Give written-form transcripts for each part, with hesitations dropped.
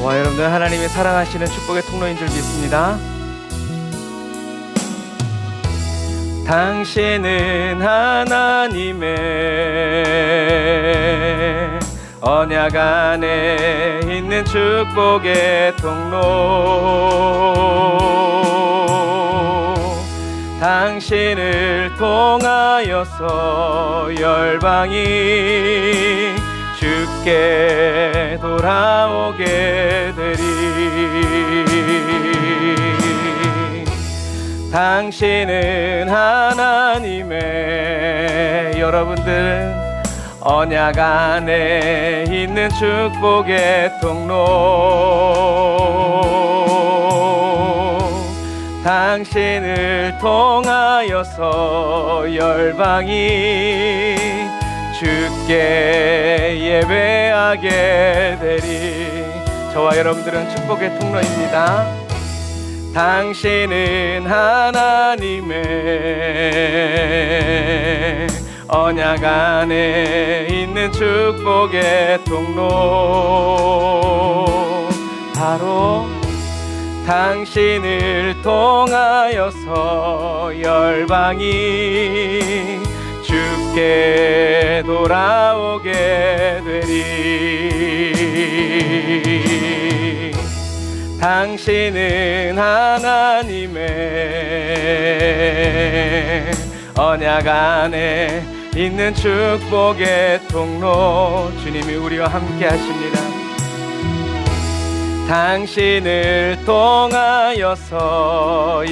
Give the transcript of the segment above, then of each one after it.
저와 여러분들 하나님의 사랑하시는 축복의 통로인 줄 믿습니다. 당신은 하나님의 언약 안에 있는 축복의 통로. 당신을 통하여서 열방이 주께 돌아오게 되리. 당신은 하나님의 여러분들 언약 안에 있는 축복의 통로. 당신을 통하여서 열방이 주께 예배하게 되리. 저와 여러분들은 축복의 통로입니다. 당신은 하나님의 언약 안에 있는 축복의 통로. 바로 당신을 통하여서 열방이 주께 돌아오게 되리. 당신은 하나님의 언약 안에 있는 축복의 통로. 주님이 우리와 함께 하십니다. 당신을 통하여서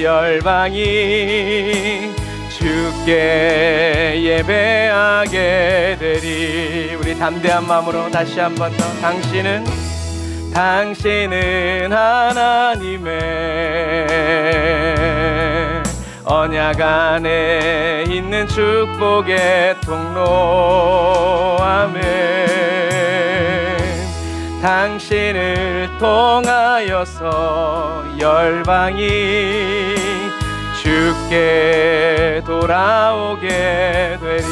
열방이 주께 예배하게 되리. 우리 담대한 마음으로 다시 한 번 더. 당신은 하나님의 언약 안에 있는 축복의 통로. 아멘. 당신을 통하여서 열방이 주께 돌아오게 되리.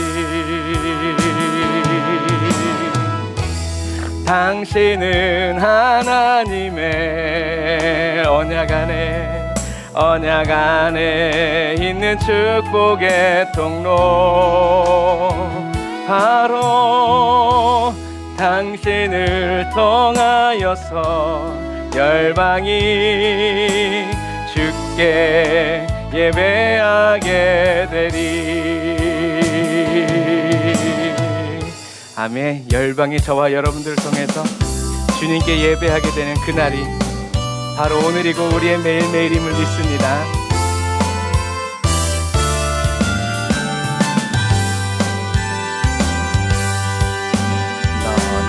당신은 하나님의 언약 안에 있는 축복의 통로. 바로 당신을 통하여서 열방이 주께 예배하게 되리. 아멘. 열방이 저와 여러분들을 통해서 주님께 예배하게 되는 그날이 바로 오늘이고 우리의 매일매일임을 믿습니다.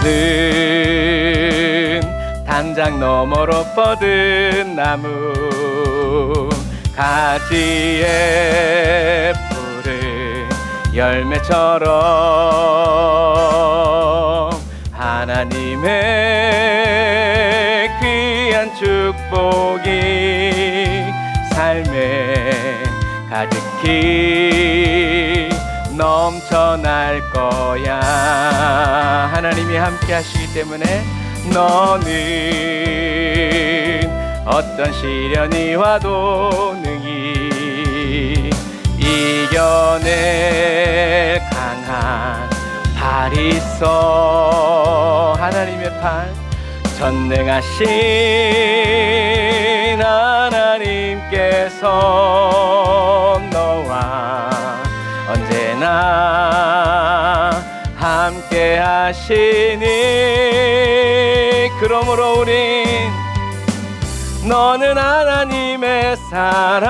너는 담장 너머로 뻗은 나무 가지에 푸른 열매처럼 하나님의 귀한 축복이 삶에 가득히 넘쳐날 거야. 하나님이 함께 하시기 때문에 너는 어떤 시련이 와도 능히 이겨낼 강한 팔이 있어. 하나님의 팔, 전능하신 하나님께서 너와 언제나 함께 하시니. 그러므로 우린 너는 하나님의 사람,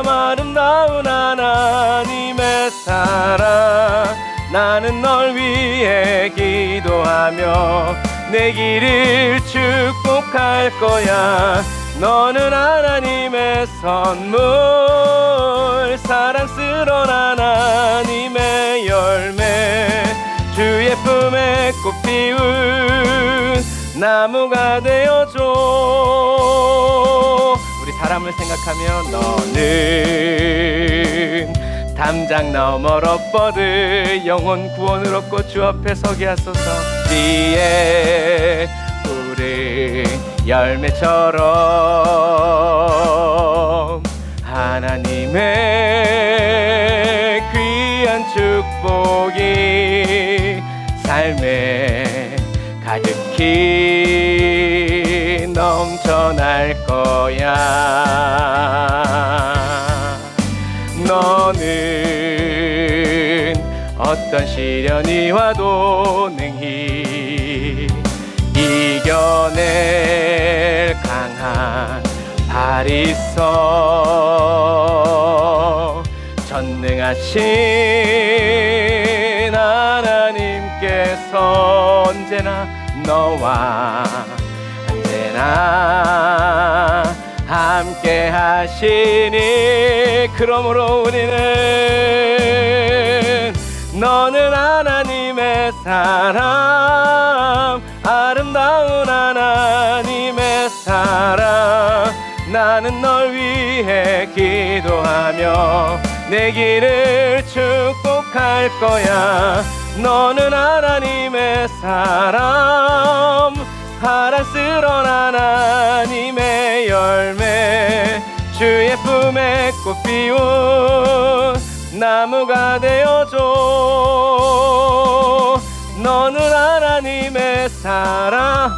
아름다운 하나님의 사람. 나는 널 위해 기도하며 내 길을 축복할 거야. 너는 하나님의 선물, 사랑스러운 하나님의 열매, 주의 품에 꽃 피운 나무가 되어줘. 우리 사람을 생각하며 너는 담장 너머로 뻗은 영혼 구원을 얻고 주 앞에 서게 하소서. 뒤에 푸른 열매처럼 하나님의 귀한 축복이 삶에 가득히 넘쳐날 거야. 너는 어떤 시련이 와도 능히 이겨낼 강한 발이 있어. 전능하신 하나님께서 언제나 너와 언제나 함께 하시니. 그러므로 우리는 너는 하나님의 사람, 아름다운 하나님의 사람. 나는 널 위해 기도하며 내 길을 축복할 거야. 너는 하나님의 사람, 사랑스러운 하나님의 열매, 주의 품에 꽃 피운 나무가 되어줘. 너는 하나님의 사람,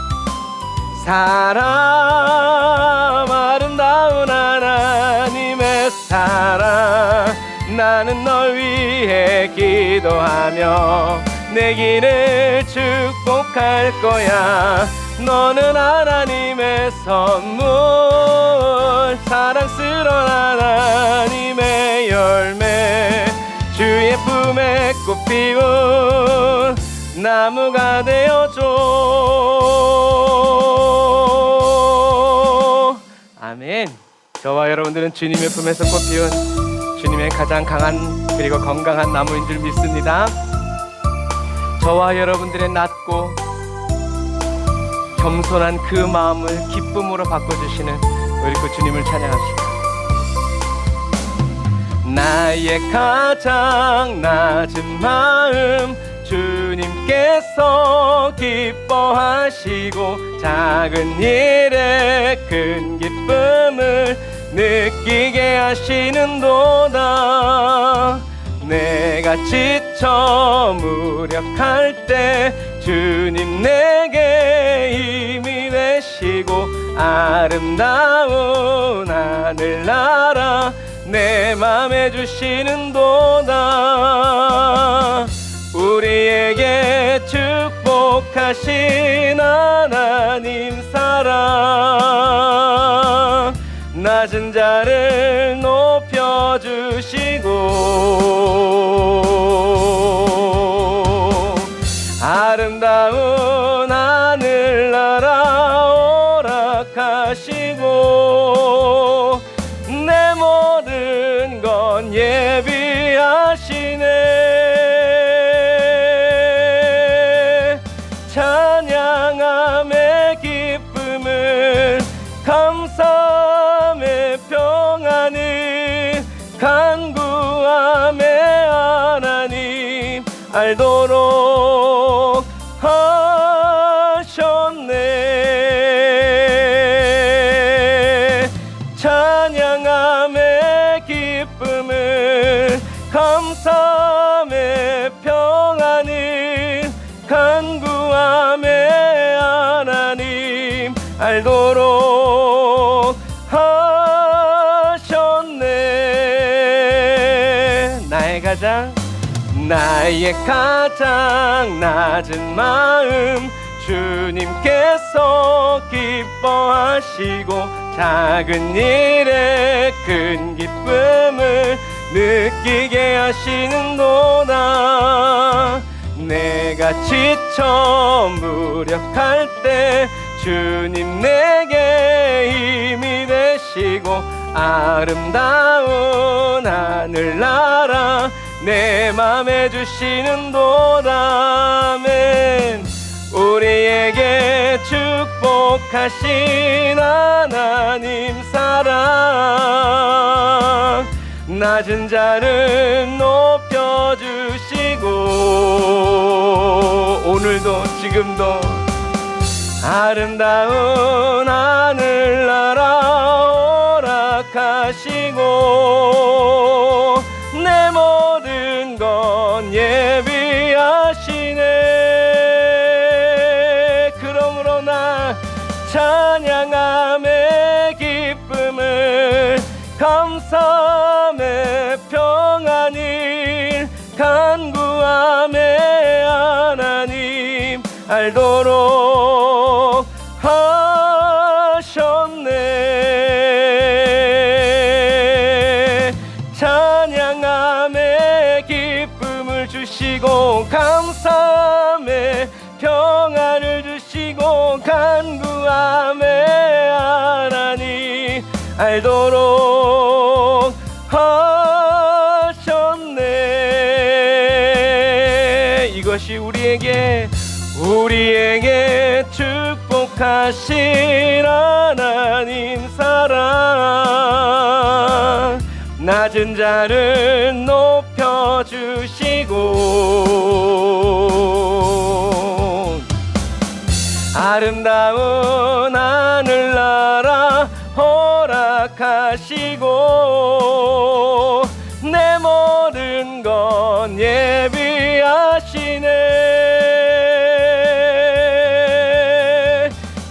아름다운 하나님의 사랑. 나는 널 위해 기도하며 내 길을 축복할 거야. 너는 하나님의 선물, 사랑스러운 하나님의 열매, 주의 품에 꽃 피운 나무가 되어줘. 아멘. 저와 여러분들은 주님의 품에서 꽃 피운 주님의 가장 강한 그리고 건강한 나무인 줄 믿습니다. 저와 여러분들의 낮고 겸손한 그 마음을 기쁨으로 바꿔주시는 우리 그 주님을 찬양합시다. 나의 가장 낮은 마음 주님께서 기뻐하시고 작은 일에 큰 기쁨을 느끼게 하시는도다. 내가 지쳐 무력할 때 주님 내게 힘이 되시고 아름다운 하늘나라 내 맘에 주시는도다. 우리에게 축복하신 하나님 사랑, 낮은 자를 높여주시고 아름다운 하늘나라 허락하시고 내 모든 건 예비하시네. 찬양함의 기쁨을 감사함의 평안을 간구함의 하나님 알도록 하셨네. 찬양함의 기쁨을 감사함의 평안을 간구함의 하나님 알도록 하셨네. 나의 가장 낮은 마음 주님께서 기뻐하시고 작은 일에 큰 기쁨을 느끼게 하시는도다. 내가 지쳐 무력할 때 주님 내게 힘이 되시고 아름다운 하늘나라 내 맘에 주시는도다. 아멘. 우리에게 축복하신 하나님 사랑, 낮은 자를 높여주시고 오늘도 지금도 아름다운 하늘나라 허락하시고 내 모든 건 예비하시네. 그러므로 나 찬양함의 기쁨을 감사함의 평안을 간구함의 하나님 알도록 하셨네. 찬양함의 기쁨을 주시고 감사함의 평안을 주시고 간구함의 하나님 알도록 하셨네. 이것이 우리에게 축복하신 하나님 사랑 낮은 자를 높여주시고 아름다운 하늘나라 허락하시고 내 모든 건 예비하시네.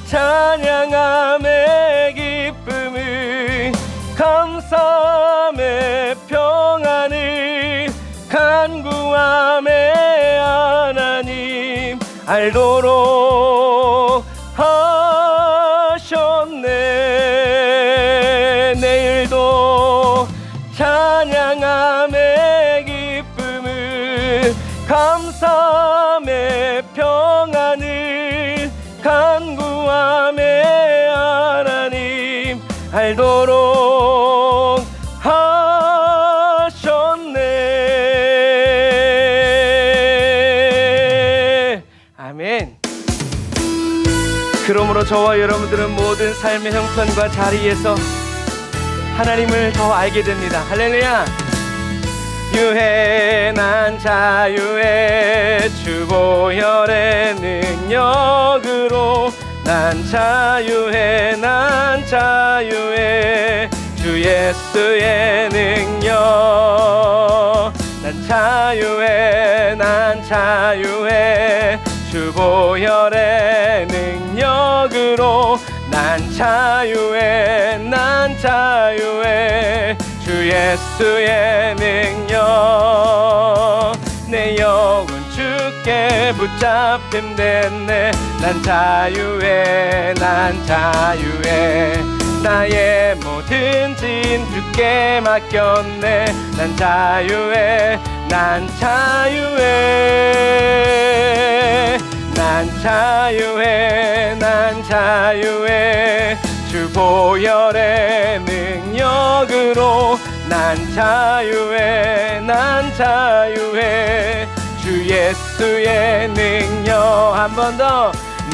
찬양함의 기쁨을 감사함의 평안을 간구함의 하나님 알도록 하셨네. 내일도 찬양함의 기쁨을 감사함의 평안을 간구함의 하나님 알도록 하셨네. 아멘. 그러므로 저와 여러분들은 모든 삶의 형편과 자리에서 하나님을 더 알게 됩니다. 할렐루야. 유해난 자유의 주보혈의 능력으로 난 자유해 난 자유해 주 예수의 능력 난 자유해 난 자유해 주보혈의 능력으로 난 자유해 난 자유해 주 예수의 능력 내 영혼 주께 붙잡힘 됐네 난 자유해 난 자유해 나의 모든 짐 주께 맡겼네 난 자유해 난 자유해 난 자유해 난 자유해 주 보혈의 능력으로 난 자유해 난 자유해 주 예수의 능력 한 번 더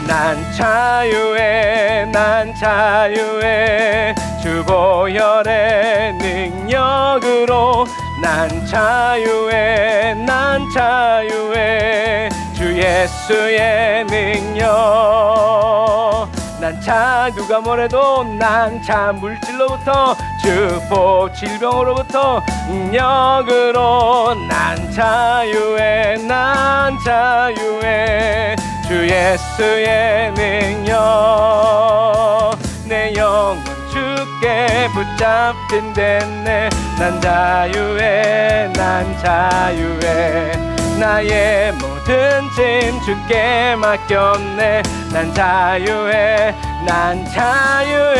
난 자유해 난 자유해 주 보혈의 능력으로 난 자유해 난 자유해 주 예수의 능력 난 자 누가 뭐래도 난 자 물질로부터 주보 질병으로부터 능력으로 난 자유해 난 자유해 주 예수의 능력 내 영혼 주께 붙잡힌 됐네 난 자유해 난 자유해 나의 모든 짐 주께 맡겼네 난 자유해 난 자유해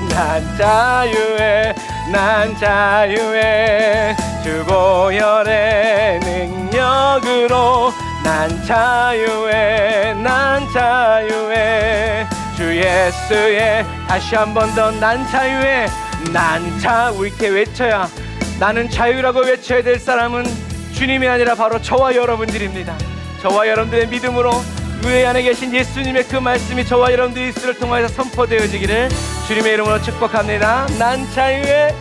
난 자유해 난 자유해 주 보혈의 능력으로 난 자유해 난 자유해 주 예수의 다시 한 번 더 난 자유해 난 자 이렇게 외쳐야 나는 자유라고 외쳐야 될 사람은 주님이 아니라 바로 저와 여러분들입니다. 저와 여러분들의 믿음으로 교회 안에 계신 예수님의 그 말씀이 저와 여러분들의 입술을 통해서 선포되어지기를 주님의 이름으로 축복합니다. 난 자유해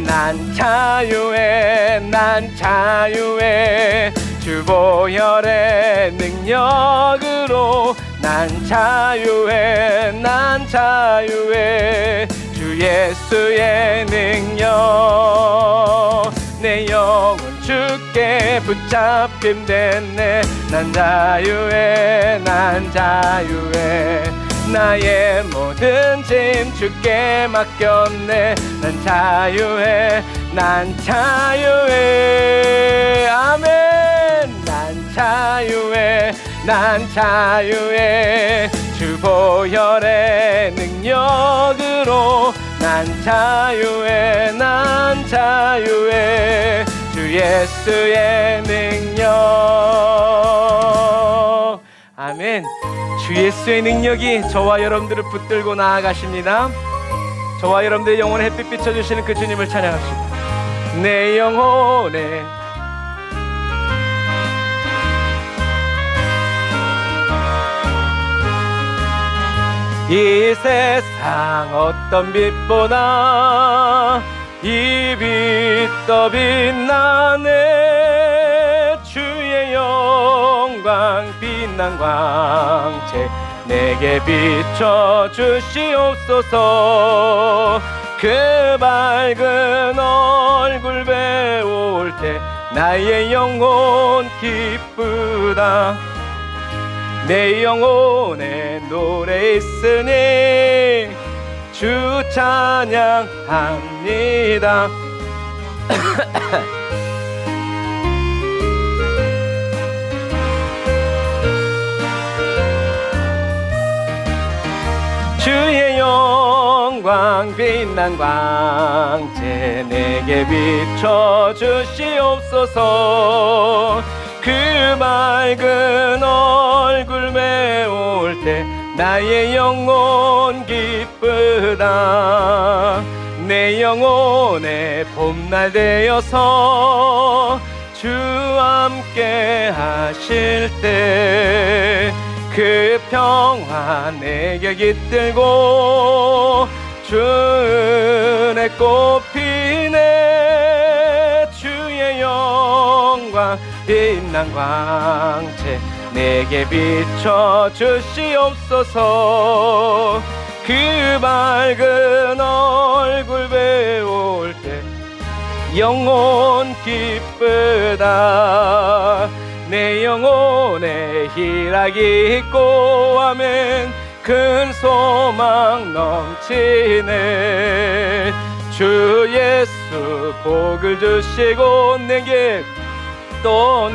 난 자유해 난 자유해 주 주보혈의 능력으로 난 자유해 난 자유해 주 예수의 능력 내 영혼 주께 붙잡힘 됐네 난 자유해 난 자유해 나의 모든 짐 주께 맡겼네 난 자유해 난 자유해 아멘 난 자유해 난 자유해 주보혈의 능력으로 난 자유해 난 자유해 주 예수의 능력 아멘 주 예수의 능력이 저와 여러분들을 붙들고 나아가십니다. 저와 여러분들의 영혼에 햇빛 비춰주시는 그 주님을 찬양합시다. 내 영혼에 이 세상 어떤 빛보다 이 빛 더 빛나네 주의 영광 빛난 광채 내게 비춰 주시옵소서 그 밝은 얼굴 배울 때 나의 영혼 기쁘다 내 영혼에 노래 있으니 주 찬양합니다 주의 영광 빛난 광채 내게 비춰 주시옵소서 그 맑은 얼굴 메울 때 나의 영혼 기쁘다 내 영혼의 봄날 되어서 주 함께 하실 때 그 평화 내게 깃들고 주 은혜 꽃피네 주의 영광 빛난 광채 내게 비춰 주시옵소서 그 밝은 얼굴 배울 때 영혼 기쁘다 내 영혼에 희락이 있고 아멘 큰 소망 넘치네 주 예수 복을 주시고 내게 또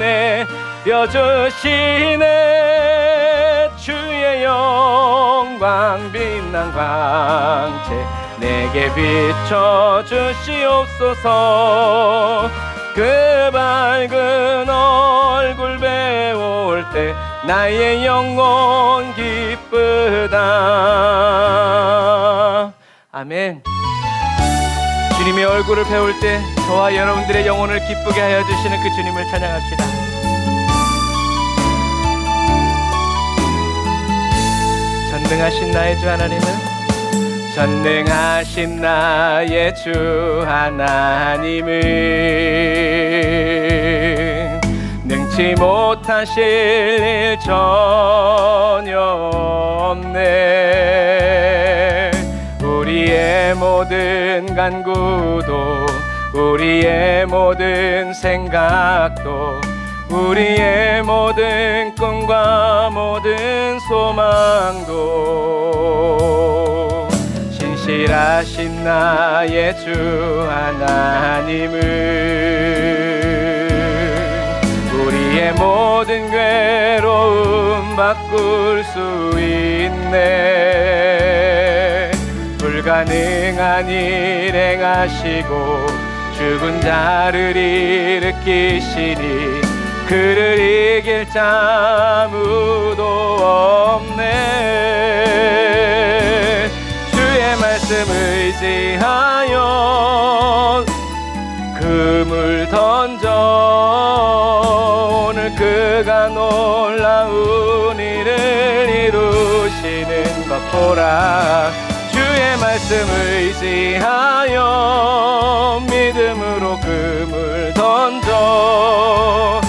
내려주시네 주의 영광 빛난 광채 내게 비춰 주시옵소서 그 밝은 얼굴 배울 때 나의 영혼 기쁘다 아멘 주님의 얼굴을 배울 때 저와 여러분들의 영혼을 기쁘게 하여 주시는 그 주님을 찬양합시다 전능하신 나의 주 하나님은 전능하신 나의 주 하나님은 능치 못하실 일 전혀 없네 우리의 모든 간구도 우리의 모든 생각도 우리의 모든 꿈과 모든 소망도 신실하신 나의 주 하나님은 우리의 모든 괴로움 바꿀 수 있네 불가능한 일 행하시고 죽은 자를 일으키시니 그를 이길 자 아무도 없네 주의 말씀 의지하여 금을 던져 오늘 그가 놀라운 일을 이루시는 것 보라 주의 말씀 의지하여 믿음으로 금을 던져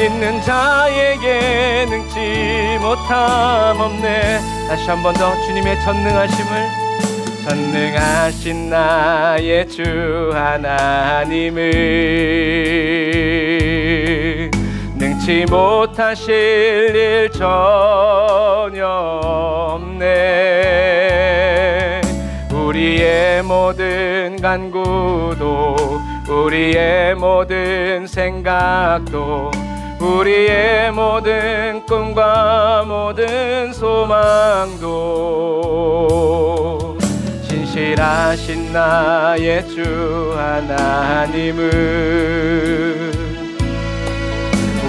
믿는 자에게 능치 못함 없네. 다시 한 번 더 주님의 전능하심을, 전능하신 나의 주 하나님을 능치 못하실 일 전혀 없네. 우리의 모든 간구도, 우리의 모든 생각도, 우리의 모든 꿈과 모든 소망도 신실하신 나의 주 하나님은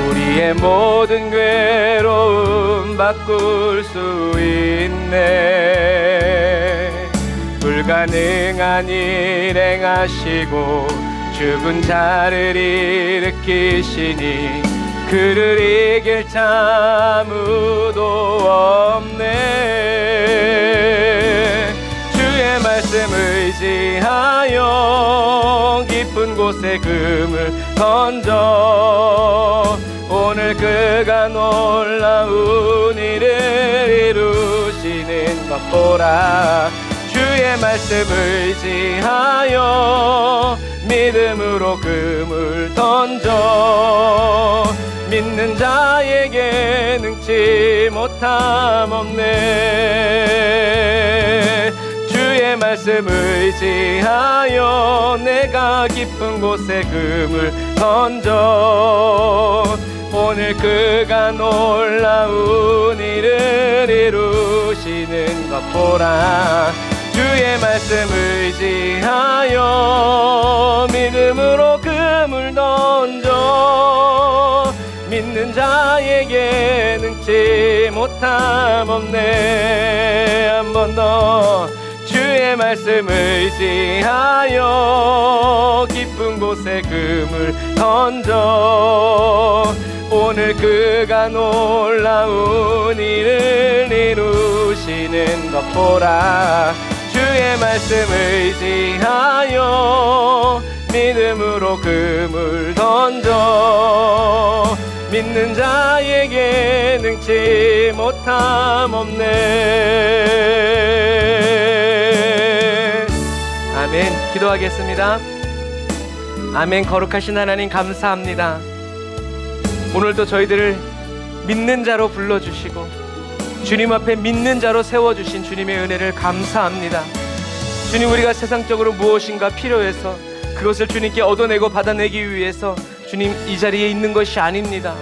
우리의 모든 괴로움 바꿀 수 있네. 불가능한 일 행하시고 죽은 자를 일으키시니 그를 이길 자 아무도 없네. 주의 말씀 의지하여 깊은 곳에 금을 던져 오늘 그가 놀라운 일을 이루시는 것 보라. 주의 말씀 의지하여 믿음으로 금을 던져 믿는 자에게 능치 못함 없네. 주의 말씀 의지하여 내가 깊은 곳에 금을 던져 오늘 그가 놀라운 일을 이루시는 것 보라. 주의 말씀 의지하여 믿음으로 금을 던져 믿는 자에게 능치 못함 없네. 한 번 더. 주의 말씀 의지하여 깊은 곳에 금을 던져 오늘 그가 놀라운 일을 이루시는 것 보라. 주의 말씀 의지하여 믿음으로 금을 던져 믿는 자에게 능치 못함 없네. 아멘. 기도하겠습니다. 아멘. 거룩하신 하나님 감사합니다. 오늘도 저희들을 믿는 자로 불러주시고 주님 앞에 믿는 자로 세워주신 주님의 은혜를 감사합니다. 주님, 우리가 세상적으로 무엇인가 필요해서 그것을 주님께 얻어내고 받아내기 위해서 주님 이 자리에 있는 것이 아닙니다.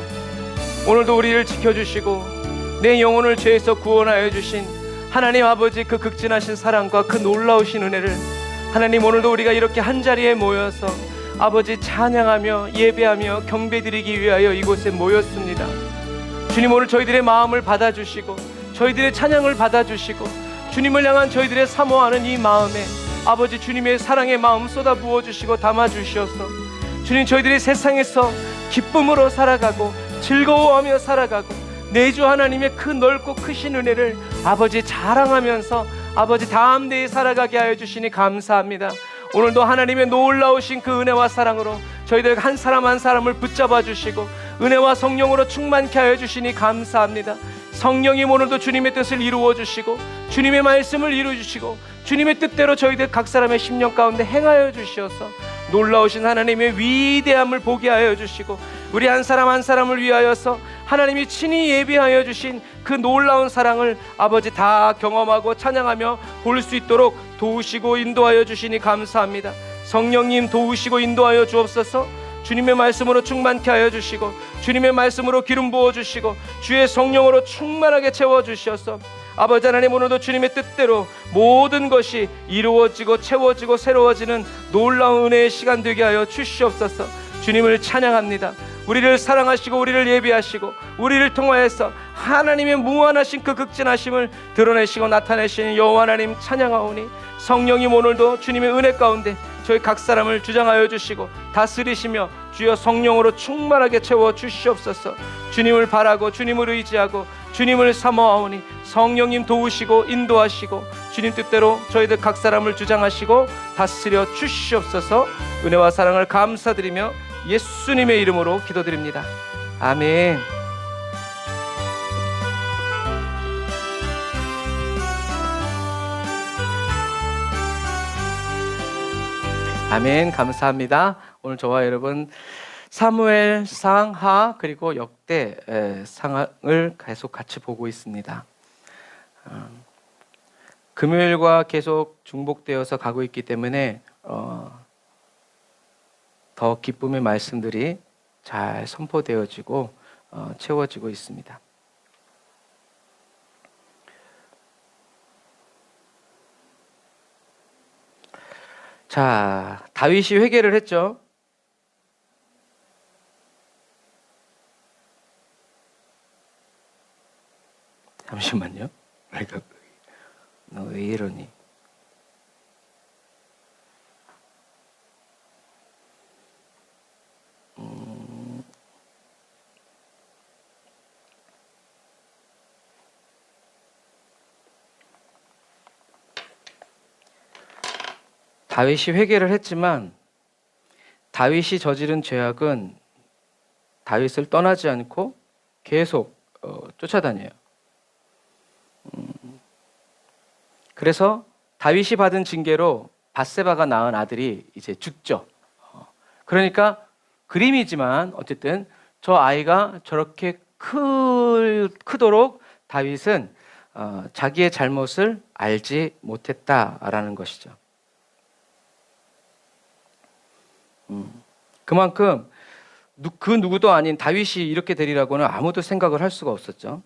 오늘도 우리를 지켜주시고 내 영혼을 죄에서 구원하여 주신 하나님 아버지 그 극진하신 사랑과 그 놀라우신 은혜를 하나님, 오늘도 우리가 이렇게 한자리에 모여서 아버지 찬양하며 예배하며 경배드리기 위하여 이곳에 모였습니다. 주님, 오늘 저희들의 마음을 받아주시고 저희들의 찬양을 받아주시고 주님을 향한 저희들의 사모하는 이 마음에 아버지 주님의 사랑의 마음 쏟아 부어주시고 담아주시어서 주님, 저희들이 세상에서 기쁨으로 살아가고 즐거워하며 살아가고 내주 하나님의 그 넓고 크신 은혜를 아버지 자랑하면서 아버지 담대히 살아가게 하여 주시니 감사합니다. 오늘도 하나님의 놀라우신 그 은혜와 사랑으로 저희들 한 사람 한 사람을 붙잡아 주시고 은혜와 성령으로 충만케 하여 주시니 감사합니다. 성령님, 오늘도 주님의 뜻을 이루어 주시고 주님의 말씀을 이루어 주시고 주님의 뜻대로 저희들 각 사람의 심령 가운데 행하여 주시어서 놀라우신 하나님의 위대함을 보게 하여 주시고 우리 한 사람 한 사람을 위하여서 하나님이 친히 예비하여 주신 그 놀라운 사랑을 아버지 다 경험하고 찬양하며 볼 수 있도록 도우시고 인도하여 주시니 감사합니다. 성령님, 도우시고 인도하여 주옵소서. 주님의 말씀으로 충만케 하여 주시고 주님의 말씀으로 기름 부어 주시고 주의 성령으로 충만하게 채워 주시어서 아버지 하나님, 오늘도 주님의 뜻대로 모든 것이 이루어지고 채워지고 새로워지는 놀라운 은혜의 시간 되게 하여 주시옵소서. 주님을 찬양합니다. 우리를 사랑하시고 우리를 예비하시고 우리를 통하여서 하나님의 무한하신 그 극진하심을 드러내시고 나타내시는 여호와 하나님 찬양하오니 성령님, 오늘도 주님의 은혜 가운데 저희 각 사람을 주장하여 주시고 다스리시며 주여 성령으로 충만하게 채워 주시옵소서. 주님을 바라고 주님을 의지하고 주님을 사모하오니 성령님 도우시고 인도하시고 주님 뜻대로 저희들 각 사람을 주장하시고 다스려 주시옵소서. 은혜와 사랑을 감사드리며 예수님의 이름으로 기도드립니다. 아멘. 아멘. 감사합니다. 오늘 저와 여러분 사무엘 상하 그리고 역대 상을 계속 같이 보고 있습니다. 금요일과 계속 중복되어서 가고 있기 때문에 더 기쁨의 말씀들이 잘 선포되어지고 채워지고 있습니다. 자, 다윗이 회개를 했죠. 잠시만요. 너 왜 이러니? 다윗이 회개를 했지만 다윗이 저지른 죄악은 다윗을 떠나지 않고 계속 쫓아다녀요. 그래서 다윗이 받은 징계로 밧세바가 낳은 아들이 이제 죽죠. 그러니까 그림이지만 어쨌든 저 아이가 저렇게 크도록 다윗은 자기의 잘못을 알지 못했다라는 것이죠. 그만큼 그 누구도 아닌 다윗이 이렇게 되리라고는 아무도 생각을 할 수가 없었죠.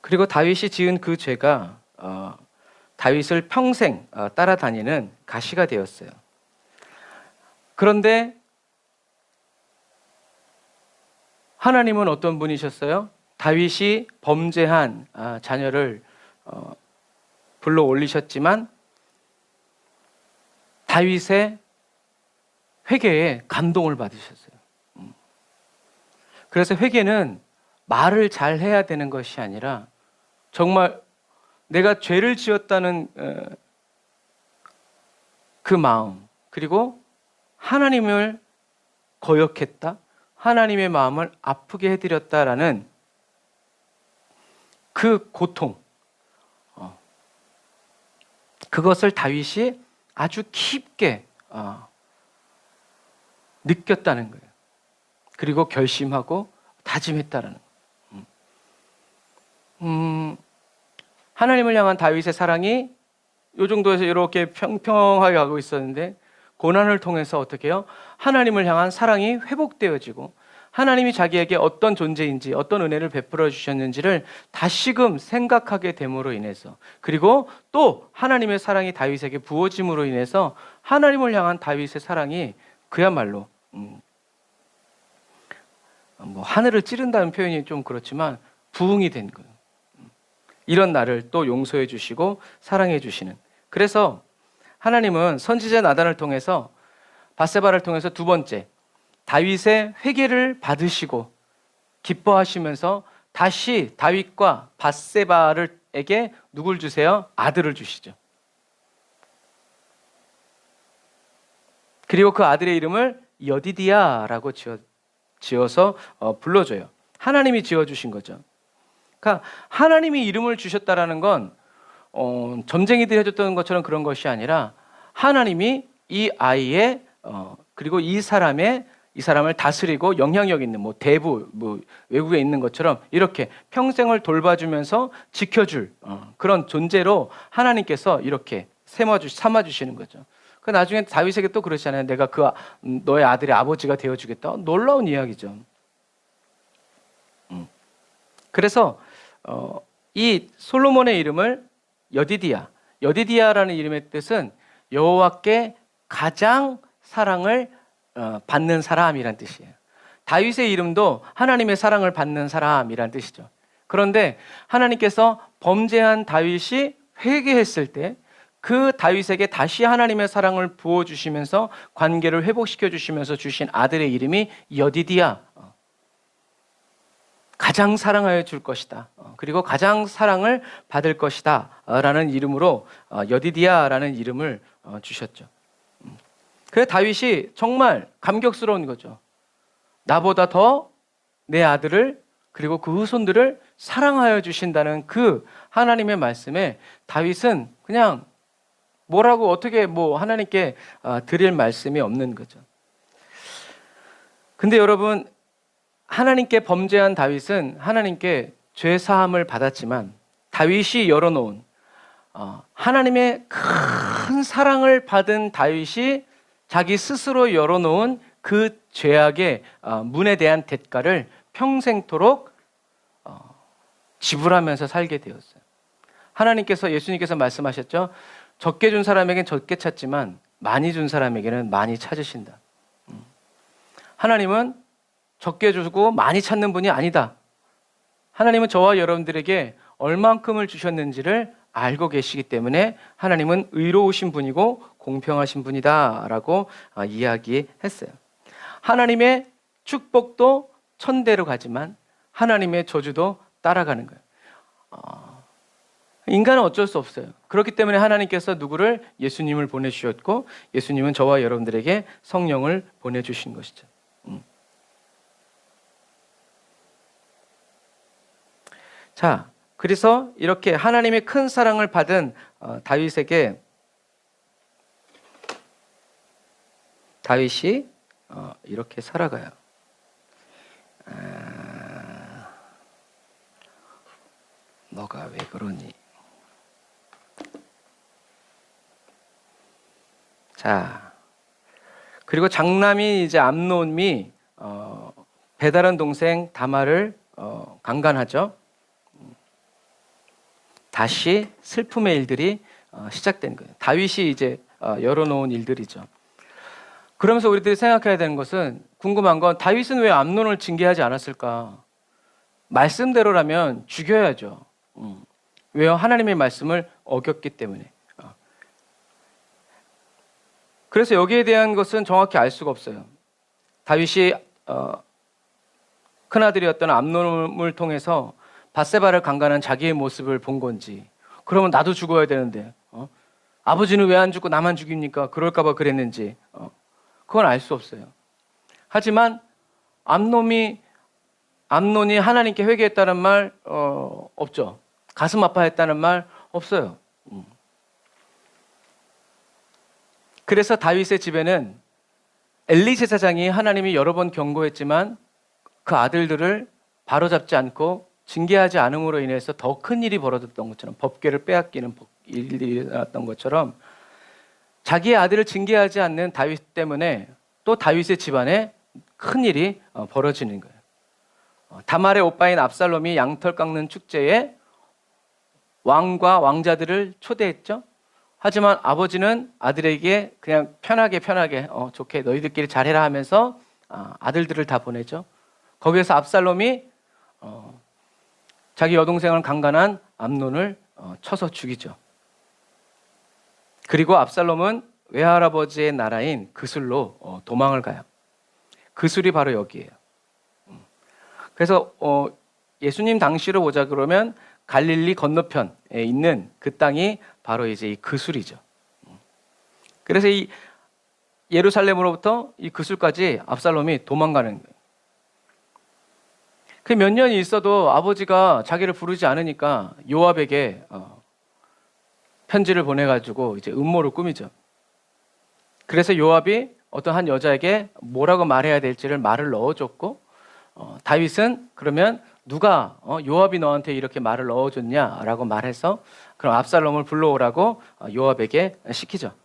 그리고 다윗이 지은 그 죄가 다윗을 평생 따라다니는 가시가 되었어요. 그런데 하나님은 어떤 분이셨어요? 다윗이 범죄한 자녀를 불러 올리셨지만 다윗의 회개에 감동을 받으셨어요. 그래서 회개는 말을 잘 해야 되는 것이 아니라 정말 내가 죄를 지었다는 그 마음, 그리고 하나님을 거역했다, 하나님의 마음을 아프게 해드렸다라는 그 고통, 그것을 다윗이 아주 깊게 느꼈다는 거예요. 그리고 결심하고 다짐했다라는 거예요. 하나님을 향한 다윗의 사랑이 이 정도에서 이렇게 평평하게 가고 있었는데 고난을 통해서 어떻게 해요? 하나님을 향한 사랑이 회복되어지고 하나님이 자기에게 어떤 존재인지 어떤 은혜를 베풀어 주셨는지를 다시금 생각하게 됨으로 인해서, 그리고 또 하나님의 사랑이 다윗에게 부어짐으로 인해서 하나님을 향한 다윗의 사랑이 그야말로 뭐 하늘을 찌른다는 표현이 좀 그렇지만 부흥이 된 거예요. 이런 나를 또 용서해 주시고 사랑해 주시는. 그래서 하나님은 선지자 나단을 통해서 밧세바를 통해서 두 번째 다윗의 회개를 받으시고 기뻐하시면서 다시 다윗과 밧세바에게 누굴 주세요? 아들을 주시죠. 그리고 그 아들의 이름을 여디디야라고 지어서 불러줘요. 하나님이 지어주신 거죠. 그러니까 하나님이 이름을 주셨다라는 건 점쟁이들이 해줬던 것처럼 그런 것이 아니라 하나님이 이 아이의 그리고 이 사람을 다스리고 영향력 있는 대부 외국에 있는 것처럼 이렇게 평생을 돌봐주면서 지켜줄 그런 존재로 하나님께서 이렇게 삼아주시는 거죠. 그 나중에 다윗에게 또 그러시잖아요. 내가 너의 아들의 아버지가 되어주겠다. 놀라운 이야기죠. 그래서 이 솔로몬의 이름을 여디디야라는 이름의 뜻은 여호와께 가장 사랑을 받는 사람이란 뜻이에요. 다윗의 이름도 하나님의 사랑을 받는 사람이란 뜻이죠. 그런데 하나님께서 범죄한 다윗이 회개했을 때 그 다윗에게 다시 하나님의 사랑을 부어주시면서 관계를 회복시켜 주시면서 주신 아들의 이름이 여디디야. 가장 사랑하여 줄 것이다. 그리고 가장 사랑을 받을 것이다. 라는 이름으로 여디디아라는 이름을 주셨죠. 그래서 다윗이 정말 감격스러운 거죠. 나보다 더 내 아들을 그리고 그 후손들을 사랑하여 주신다는 그 하나님의 말씀에 다윗은 그냥 뭐라고 어떻게 하나님께 드릴 말씀이 없는 거죠. 근데 여러분, 하나님께 범죄한 다윗은 하나님께 죄 사함을 받았지만 다윗이 열어놓은 하나님의 큰 사랑을 받은 다윗이 자기 스스로 열어놓은 그 죄악의 문에 대한 대가를 평생토록 지불하면서 살게 되었어요. 예수님께서 말씀하셨죠. 적게 준 사람에겐 적게 찾지만 많이 준 사람에게는 많이 찾으신다. 하나님은 적게 주고 많이 찾는 분이 아니다. 하나님은 저와 여러분들에게 얼만큼을 주셨는지를 알고 계시기 때문에 하나님은 의로우신 분이고 공평하신 분이다라고 이야기했어요. 하나님의 축복도 천대로 가지만 하나님의 저주도 따라가는 거예요. 인간은 어쩔 수 없어요. 그렇기 때문에 하나님께서 누구를? 예수님을 보내주셨고 예수님은 저와 여러분들에게 성령을 보내주신 것이죠. 자, 그래서 이렇게 하나님의 큰 사랑을 받은 다윗에게 다윗이 이렇게 살아가요. 너가 왜 그러니? 자, 그리고 장남이 이제 암논이 배다른 동생 다말을 강간하죠. 다시 슬픔의 일들이 시작된 거예요. 다윗이 이제 열어놓은 일들이죠. 그러면서 우리들이 생각해야 되는 것은, 궁금한 건 다윗은 왜 암논을 징계하지 않았을까? 말씀대로라면 죽여야죠. 왜요? 하나님의 말씀을 어겼기 때문에. 그래서 여기에 대한 것은 정확히 알 수가 없어요. 다윗이 큰아들이었던 암논을 통해서 밧세바를 강간한 자기의 모습을 본 건지, 그러면 나도 죽어야 되는데 아버지는 왜 안 죽고 나만 죽입니까? 그럴까 봐 그랬는지 그건 알 수 없어요. 하지만 암논이 하나님께 회개했다는 말 없죠. 가슴 아파했다는 말 없어요. 그래서 다윗의 집에는 엘리 제사장이 하나님이 여러 번 경고했지만 그 아들들을 바로잡지 않고 징계하지 않음으로 인해서 더 큰 일이 벌어졌던 것처럼, 법궤를 빼앗기는 일이 일어났던 것처럼 자기의 아들을 징계하지 않는 다윗 때문에 또 다윗의 집안에 큰 일이 벌어지는 거예요. 다말의 오빠인 압살롬이 양털 깎는 축제에 왕과 왕자들을 초대했죠. 하지만 아버지는 아들에게 그냥 편하게 좋게 너희들끼리 잘해라 하면서 아들들을 다 보내죠. 거기에서 압살롬이 자기 여동생을 강간한 암논을 쳐서 죽이죠. 그리고 압살롬은 외할아버지의 나라인 그술로 도망을 가요. 그술이 바로 여기예요. 그래서 예수님 당시로 보자 그러면 갈릴리 건너편에 있는 그 땅이 바로 이제 이 그술이죠. 그래서 이 예루살렘으로부터 이 그술까지 압살롬이 도망가는 거예요. 그 몇 년이 있어도 아버지가 자기를 부르지 않으니까 요압에게 편지를 보내가지고 이제 음모를 꾸미죠. 그래서 요압이 어떤 한 여자에게 뭐라고 말해야 될지를 말을 넣어줬고, 다윗은 그러면 누가 요압이 너한테 이렇게 말을 넣어줬냐라고 말해서 그럼 압살롬을 불러오라고 요압에게 시키죠.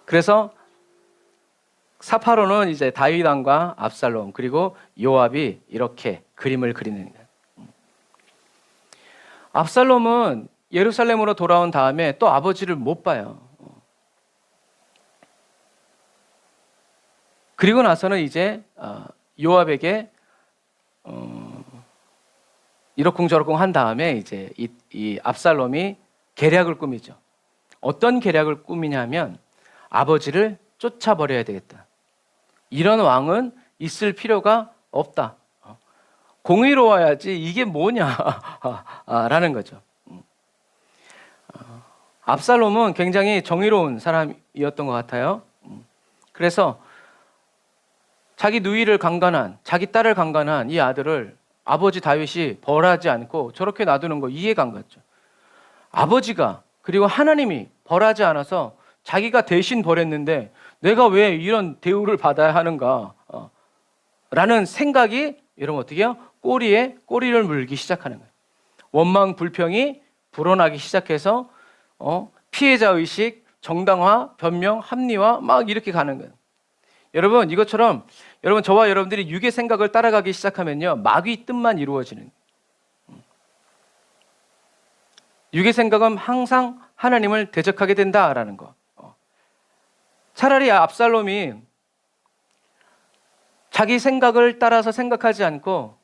그래서 사파로는 이제 다윗 왕과 압살롬 그리고 요압이 이렇게 그림을 그리는 거예요. 압살롬은 예루살렘으로 돌아온 다음에 또 아버지를 못 봐요. 그리고 나서는 이제 요압에게 이러쿵저러쿵 한 다음에 이제 이 압살롬이 계략을 꾸미죠. 어떤 계략을 꾸미냐면 아버지를 쫓아버려야 되겠다. 이런 왕은 있을 필요가 없다. 공의로워야지 이게 뭐냐 라는 거죠. 압살롬은 굉장히 정의로운 사람이었던 것 같아요. 그래서 자기 누이를 강간한, 자기 딸을 강간한 이 아들을 아버지 다윗이 벌하지 않고 저렇게 놔두는 거 이해가 안 갔죠. 아버지가 그리고 하나님이 벌하지 않아서 자기가 대신 벌했는데 내가 왜 이런 대우를 받아야 하는가 라는 생각이 여러분 어떻게 해요? 꼬리에 꼬리를 물기 시작하는 거예요. 원망 불평이 불어나기 시작해서 피해자의식, 정당화, 변명, 합리화 막 이렇게 가는 거예요. 여러분 이것처럼 여러분 저와 여러분들이 육의 생각을 따라가기 시작하면요 마귀 뜻만 이루어지는 거예요. 육의 생각은 항상 하나님을 대적하게 된다라는 거. 차라리 압살롬이 자기 생각을 따라서 생각하지 않고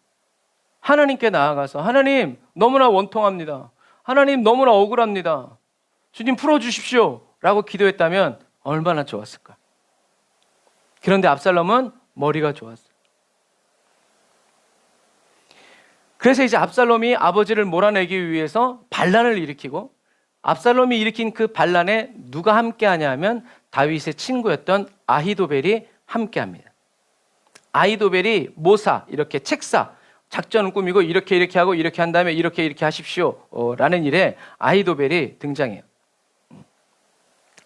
하나님께 나아가서 하나님 너무나 원통합니다. 하나님 너무나 억울합니다. 주님 풀어주십시오 라고 기도했다면 얼마나 좋았을까. 그런데 압살롬은 머리가 좋았어요. 그래서 이제 압살롬이 아버지를 몰아내기 위해서 반란을 일으키고 압살롬이 일으킨 그 반란에 누가 함께하냐 하면 다윗의 친구였던 아히도벨이 함께합니다. 아히도벨이 모사, 이렇게 책사, 작전을 꾸미고 이렇게 하고 이렇게 한 다음에 이렇게 하십시오 라는 일에 아히도벨이 등장해요.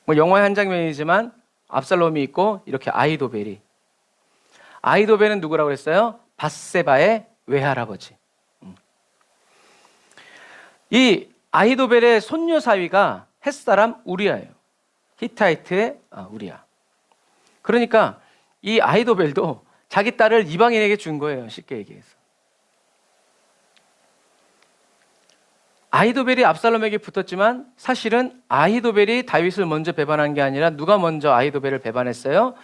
뭐 영화의 한 장면이지만 압살롬이 있고 이렇게 아히도벨은 누구라고 했어요? 밧세바의 외할아버지. 이 아히도벨의 손녀 사위가 햇사람 우리아예요. 히타이트의 우리아. 그러니까 이 아히도벨도 자기 딸을 이방인에게 준 거예요. 쉽게 얘기해서. 아히도벨이 압살롬에게 붙었지만 사실은 아히도벨이 다윗을 먼저 배반한 게 아니라 누가 먼저 아히도벨을 배반했어요?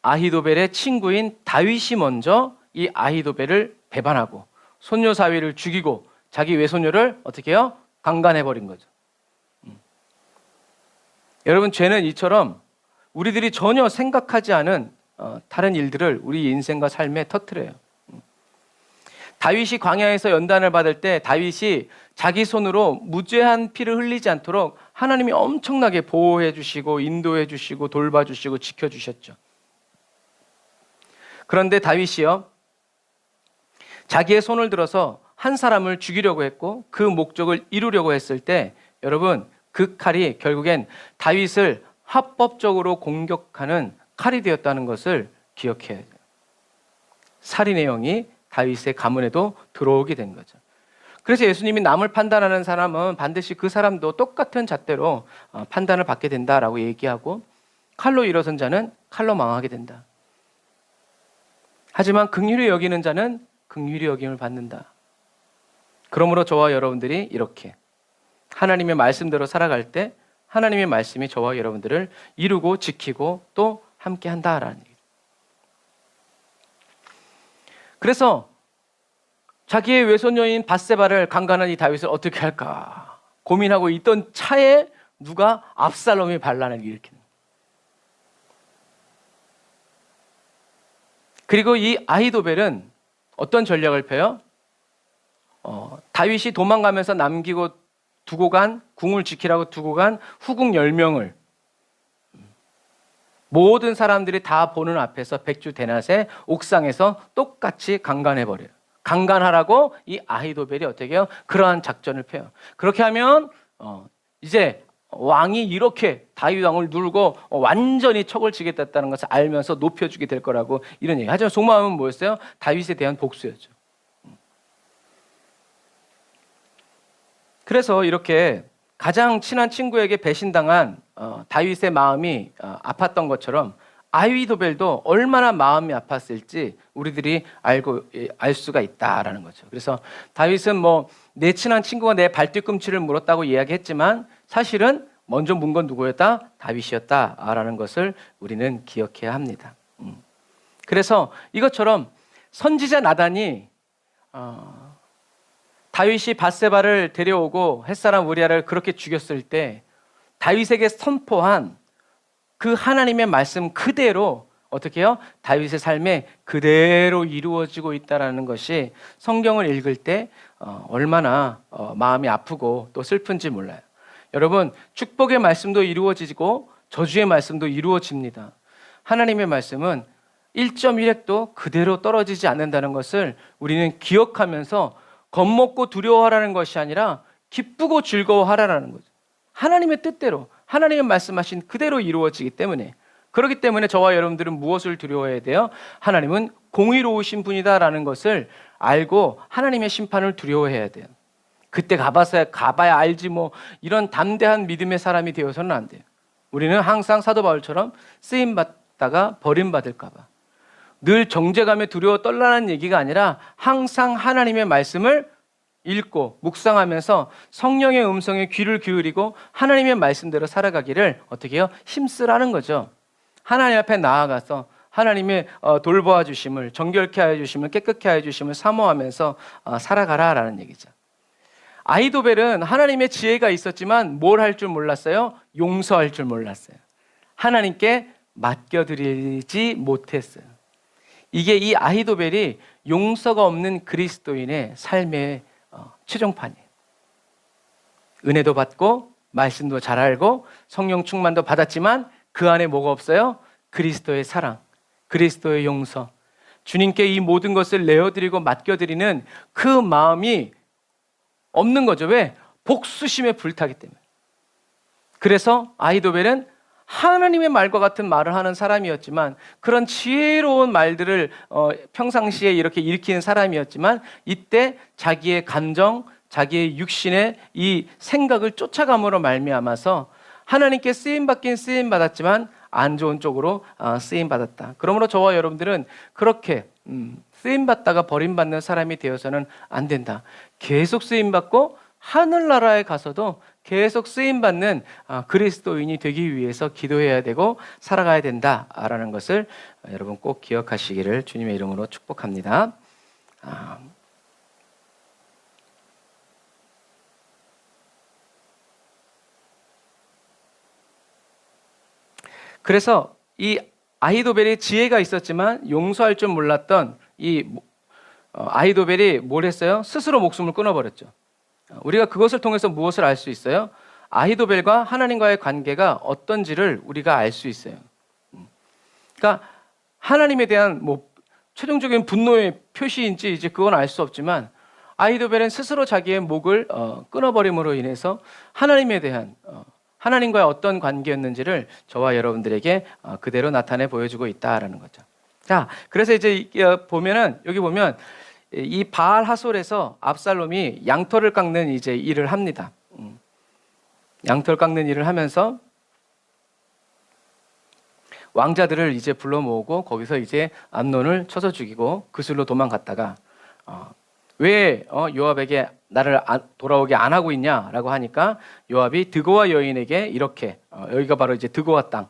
아히도벨의 친구인 다윗이 먼저 이 아히도벨을 배반하고 손녀 사위를 죽이고 자기 외손녀를 어떻게 해요? 강간해버린 거죠. 여러분 죄는 이처럼 우리들이 전혀 생각하지 않은 다른 일들을 우리 인생과 삶에 터뜨려요. 다윗이 광야에서 연단을 받을 때 다윗이 자기 손으로 무죄한 피를 흘리지 않도록 하나님이 엄청나게 보호해 주시고 인도해 주시고 돌봐주시고 지켜주셨죠. 그런데 다윗이요 자기의 손을 들어서 한 사람을 죽이려고 했고 그 목적을 이루려고 했을 때 여러분 그 칼이 결국엔 다윗을 합법적으로 공격하는 칼이 되었다는 것을 기억해야 돼요. 살인의 영이 다윗의 가문에도 들어오게 된 거죠. 그래서 예수님이 남을 판단하는 사람은 반드시 그 사람도 똑같은 잣대로 판단을 받게 된다라고 얘기하고 칼로 일어선 자는 칼로 망하게 된다. 하지만 긍휼히 여기는 자는 긍휼히 여김을 받는다. 그러므로 저와 여러분들이 이렇게 하나님의 말씀대로 살아갈 때 하나님의 말씀이 저와 여러분들을 이루고 지키고 또 함께 한다라는 얘기죠. 그래서 자기의 외손녀인 밧세바를 강간한 이 다윗을 어떻게 할까 고민하고 있던 차에 누가 압살롬이 반란을 일으키는 거예요. 그리고 이 아히도벨은 어떤 전략을 펴요? 다윗이 도망가면서 남기고 두고 간 궁을 지키라고 두고 간 후궁 10명을 모든 사람들이 다 보는 앞에서 백주 대낮에 옥상에서 똑같이 강간해버려요. 강간하라고 이 아히도벨이 어떻게 해요? 그러한 작전을 펴요. 그렇게 하면 이제 왕이 이렇게 다윗 왕을 누르고 완전히 척을 지겠다는 것을 알면서 높여주게 될 거라고 이런 얘기. 하지만 속마음은 뭐였어요? 다윗에 대한 복수였죠. 그래서 이렇게 가장 친한 친구에게 배신당한 다윗의 마음이 아팠던 것처럼 아히도벨도 얼마나 마음이 아팠을지 우리들이 알 수가 있다라는 거죠. 그래서 다윗은 뭐 내 친한 친구가 내 발뒤꿈치를 물었다고 이야기했지만 사실은 먼저 문 건 누구였다? 다윗이었다라는 것을 우리는 기억해야 합니다. 그래서 이것처럼 선지자 나단이 다윗이 밧세바를 데려오고 햇사람 우리아를 그렇게 죽였을 때 다윗에게 선포한 그 하나님의 말씀 그대로 어떻게 해요? 다윗의 삶에 그대로 이루어지고 있다라는 것이 성경을 읽을 때 얼마나 마음이 아프고 또 슬픈지 몰라요. 여러분, 축복의 말씀도 이루어지고 저주의 말씀도 이루어집니다. 하나님의 말씀은 1.1핵도 그대로 떨어지지 않는다는 것을 우리는 기억하면서 겁먹고 두려워하라는 것이 아니라 기쁘고 즐거워하라는 거죠. 하나님의 뜻대로, 하나님의 말씀하신 그대로 이루어지기 때문에, 그렇기 때문에 저와 여러분들은 무엇을 두려워해야 돼요? 하나님은 공의로우신 분이다라는 것을 알고 하나님의 심판을 두려워해야 돼요. 그때 가봐야 알지 뭐 이런 담대한 믿음의 사람이 되어서는 안 돼요. 우리는 항상 사도 바울처럼 쓰임받다가 버림받을까 봐 늘 정죄감에 두려워 떨라는 얘기가 아니라 항상 하나님의 말씀을 읽고 묵상하면서 성령의 음성에 귀를 기울이고 하나님의 말씀대로 살아가기를 어떻게 해요? 힘쓰라는 거죠. 하나님 앞에 나아가서 하나님의 돌보아 주심을, 정결케 하여 주심을, 깨끗게 하여 주심을 사모하면서 살아가라라는 얘기죠. 아히도벨은 하나님의 지혜가 있었지만 뭘 할 줄 몰랐어요? 용서할 줄 몰랐어요. 하나님께 맡겨드리지 못했어요. 이게 이 아히도벨이 용서가 없는 그리스도인의 삶의 최종판이에요. 은혜도 받고 말씀도 잘 알고 성령 충만도 받았지만 그 안에 뭐가 없어요? 그리스도의 사랑, 그리스도의 용서, 주님께 이 모든 것을 내어드리고 맡겨드리는 그 마음이 없는 거죠. 왜? 복수심에 불타기 때문에. 그래서 아히도벨은 하나님의 말과 같은 말을 하는 사람이었지만, 그런 지혜로운 말들을 평상시에 이렇게 일으키는 사람이었지만, 이때 자기의 감정, 자기의 육신의 이 생각을 쫓아감으로 말미암아서 하나님께 쓰임받긴 쓰임받았지만 안 좋은 쪽으로 쓰임받았다. 그러므로 저와 여러분들은 그렇게 쓰임받다가 버림받는 사람이 되어서는 안 된다. 계속 쓰임받고 하늘나라에 가서도 계속 쓰임받는 그리스도인이 되기 위해서 기도해야 되고 살아가야 된다라는 것을 여러분 꼭 기억하시기를 주님의 이름으로 축복합니다. 그래서 이 아히도벨이 지혜가 있었지만 용서할 줄 몰랐던 이 아히도벨이 뭘 했어요? 스스로 목숨을 끊어버렸죠. 우리가 그것을 통해서 무엇을 알 수 있어요? 아히도벨과 하나님과의 관계가 어떤지를 우리가 알 수 있어요. 그러니까 하나님에 대한 뭐 최종적인 분노의 표시인지 이제 그건 알 수 없지만, 아히도벨은 스스로 자기의 목을 끊어버림으로 인해서 하나님에 대한 하나님과의 어떤 관계였는지를 저와 여러분들에게 그대로 나타내 보여주고 있다라는 거죠. 자, 그래서 이제 보면은 여기 보면 이 바알 하솔에서 압살롬이 양털을 깎는 이제 일을 합니다. 양털 깎는 일을 하면서 왕자들을 이제 불러 모으고 거기서 이제 암논을 쳐서 죽이고 그술로 도망갔다가 왜 요압에게 나를 돌아오게 안 하고 있냐라고 하니까 요압이 드고와 여인에게 이렇게 여기가 바로 이제 드고와 땅.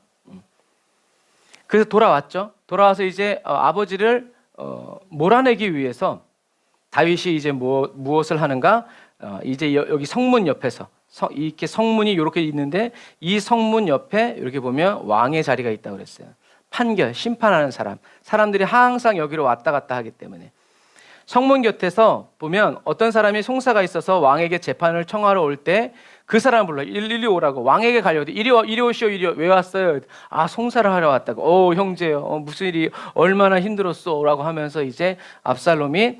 그래서 돌아왔죠. 돌아와서 이제 아버지를 몰아내기 위해서 다윗이 이제 무엇을 하는가? 이제 여기 성문 옆에서 이렇게 성문이 이렇게 있는데 이 성문 옆에 이렇게 보면 왕의 자리가 있다고 그랬어요. 판결, 심판하는 사람들이 항상 여기로 왔다 갔다 하기 때문에 성문 곁에서 보면 어떤 사람이 송사가 있어서 왕에게 재판을 청하러 올 때 그 사람을 불러 이리 오라고 왕에게 가려고 이리 오시오 왜 왔어요? 송사를 하러 왔다고. 형제요, 무슨 일이 얼마나 힘들었어라고 하면서 이제 압살롬이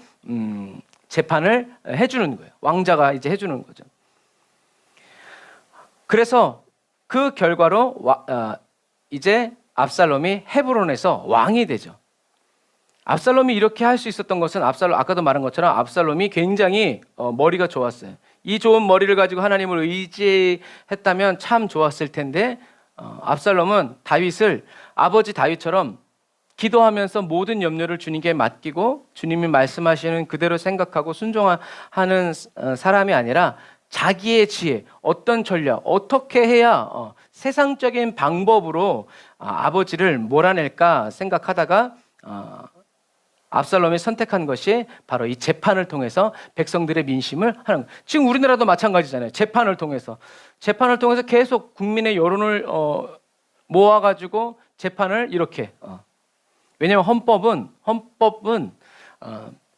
재판을 해주는 거예요. 왕자가 이제 해주는 거죠. 그래서 그 결과로 이제 압살롬이 헤브론에서 왕이 되죠. 압살롬이 이렇게 할 수 있었던 것은 아까도 말한 것처럼 압살롬이 굉장히 머리가 좋았어요. 이 좋은 머리를 가지고 하나님을 의지했다면 참 좋았을 텐데 압살롬은 다윗을 아버지 다윗처럼 기도하면서 모든 염려를 주님께 맡기고 주님이 말씀하시는 그대로 생각하고 순종하는 사람이 아니라 자기의 지혜, 어떤 전략, 어떻게 해야 세상적인 방법으로 아버지를 몰아낼까 생각하다가 압살롬이 선택한 것이 바로 이 재판을 통해서 백성들의 민심을 하는 거예요. 지금 우리나라도 마찬가지잖아요. 재판을 통해서 계속 국민의 여론을 모아가지고 재판을 이렇게 왜냐하면 헌법은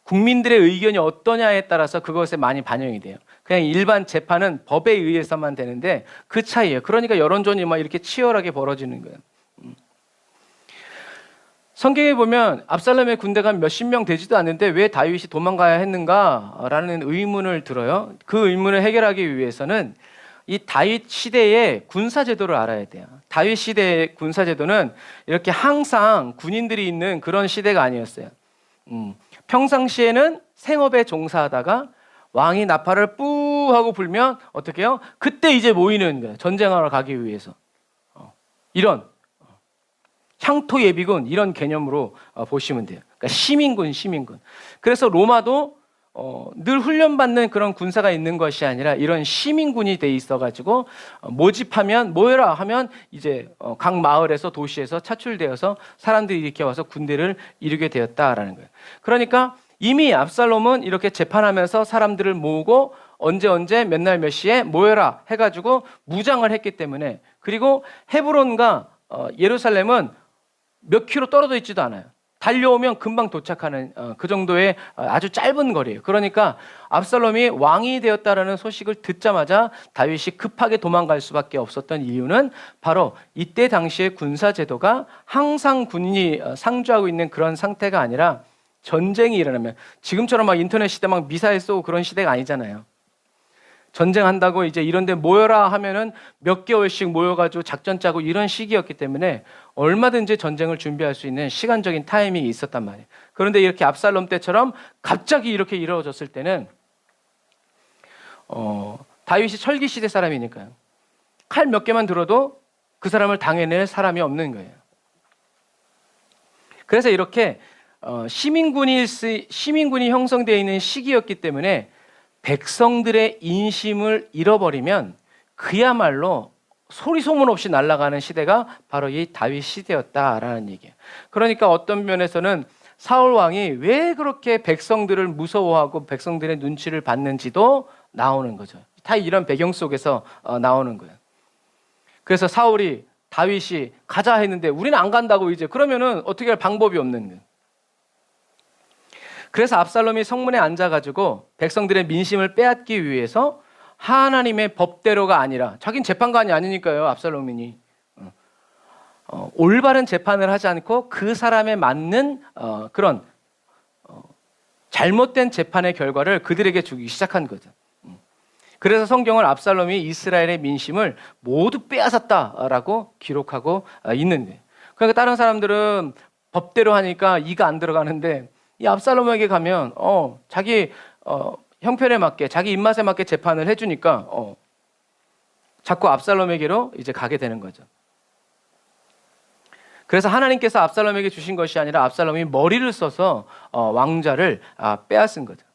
국민들의 의견이 어떠냐에 따라서 그것에 많이 반영이 돼요. 그냥 일반 재판은 법에 의해서만 되는데 그 차이예요. 그러니까 여론전이 막 이렇게 치열하게 벌어지는 거예요. 성경에 보면 압살롬의 군대가 몇십 명 되지도 않는데 왜 다윗이 도망가야 했는가라는 의문을 들어요. 그 의문을 해결하기 위해서는 이 다윗 시대의 군사 제도를 알아야 돼요. 다윗 시대의 군사 제도는 이렇게 항상 군인들이 있는 그런 시대가 아니었어요. 평상시에는 생업에 종사하다가 왕이 나팔을 뿌 하고 불면 어떻게 해요? 그때 이제 모이는 거예요. 전쟁하러 가기 위해서. 이런 향토 예비군 이런 개념으로 보시면 돼요. 그러니까 시민군. 그래서 로마도 늘 훈련받는 그런 군사가 있는 것이 아니라 이런 시민군이 돼 있어가지고 모집하면 모여라 하면 이제 각 마을에서 도시에서 차출되어서 사람들이 이렇게 와서 군대를 이루게 되었다라는 거예요. 그러니까 이미 압살롬은 이렇게 재판하면서 사람들을 모으고 언제 몇 날 몇 시에 모여라 해가지고 무장을 했기 때문에, 그리고 헤브론과 예루살렘은 몇 킬로 떨어져 있지도 않아요. 달려오면 금방 도착하는 그 정도의 아주 짧은 거리예요. 그러니까 압살롬이 왕이 되었다라는 소식을 듣자마자 다윗이 급하게 도망갈 수밖에 없었던 이유는 바로 이때 당시의 군사 제도가 항상 군인이 상주하고 있는 그런 상태가 아니라 전쟁이 일어나면, 지금처럼 막 인터넷 시대 막 미사일 쏘고 그런 시대가 아니잖아요. 전쟁한다고 이제 이런 데 모여라 하면은 몇 개월씩 모여가지고 작전 짜고 이런 시기였기 때문에 얼마든지 전쟁을 준비할 수 있는 시간적인 타이밍이 있었단 말이에요. 그런데 이렇게 압살롬 때처럼 갑자기 이렇게 이루어졌을 때는 다윗이 철기 시대 사람이니까요. 칼 몇 개만 들어도 그 사람을 당해낼 사람이 없는 거예요. 그래서 이렇게 시민군이 형성되어 있는 시기였기 때문에 백성들의 인심을 잃어버리면 그야말로 소리 소문 없이 날아가는 시대가 바로 이 다윗 시대였다라는 얘기예요. 그러니까 어떤 면에서는 사울 왕이 왜 그렇게 백성들을 무서워하고 백성들의 눈치를 받는지도 나오는 거죠. 다 이런 배경 속에서 나오는 거예요. 그래서 사울이 다윗이 가자 했는데 우리는 안 간다고, 이제 그러면은 어떻게 할 방법이 없는 거예요. 그래서 압살롬이 성문에 앉아가지고 백성들의 민심을 빼앗기 위해서 하나님의 법대로가 아니라, 자긴 재판관이 아니니까요, 압살롬이니 올바른 재판을 하지 않고 그 사람에 맞는 그런 잘못된 재판의 결과를 그들에게 주기 시작한 거죠. 그래서 성경은 압살롬이 이스라엘의 민심을 모두 빼앗았다라고 기록하고 있는 거예요. 그러니까 다른 사람들은 법대로 하니까 이가 안 들어가는데 이 압살롬에게 가면 자기 형편에 맞게, 자기 입맛에 맞게 재판을 해주니까 자꾸 압살롬에게로 이제 가게 되는 거죠. 그래서 하나님께서 압살롬에게 주신 것이 아니라 압살롬이 머리를 써서 왕자를 빼앗은 거죠.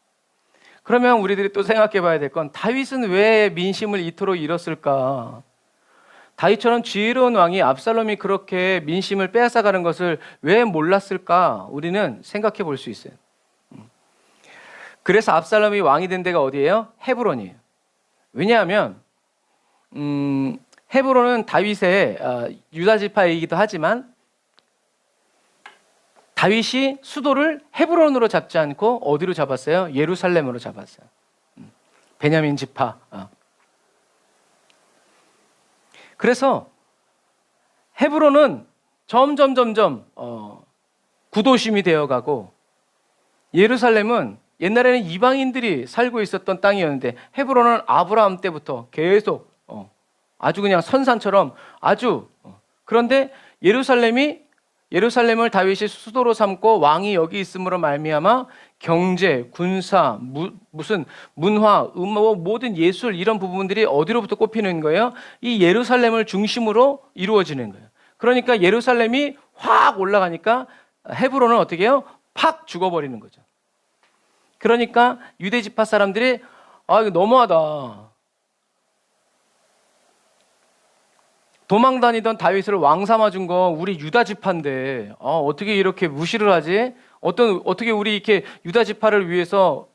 그러면 우리들이 또 생각해 봐야 될 건, 다윗은 왜 민심을 이토록 잃었을까? 다윗처럼 지혜로운 왕이 압살롬이 그렇게 민심을 빼앗아가는 것을 왜 몰랐을까? 우리는 생각해 볼 수 있어요. 그래서 압살롬이 왕이 된 데가 어디예요? 헤브론이에요. 왜냐하면 헤브론은 다윗의 유다 지파이기도 하지만 다윗이 수도를 헤브론으로 잡지 않고 어디로 잡았어요? 예루살렘으로 잡았어요. 베냐민 지파. 그래서 헤브론은 점점 구도심이 되어가고, 예루살렘은 옛날에는 이방인들이 살고 있었던 땅이었는데 헤브론은 아브라함 때부터 계속 아주 그냥 선산처럼 아주 그런데 예루살렘을 다윗이 수도로 삼고 왕이 여기 있음으로 말미암아 경제, 군사, 무슨 문화, 음악, 모든 예술 이런 부분들이 어디로부터 꼽히는 거예요? 이 예루살렘을 중심으로 이루어지는 거예요. 그러니까 예루살렘이 확 올라가니까 헤브론은 어떻게 해요? 팍 죽어버리는 거죠. 그러니까 유대 지파 사람들이 이거 너무하다. 도망 다니던 다윗을 왕 삼아준 거 우리 유다 지파인데 어떻게 이렇게 무시를 하지? 어떻게 우리 이렇게 유다 지파를 위해서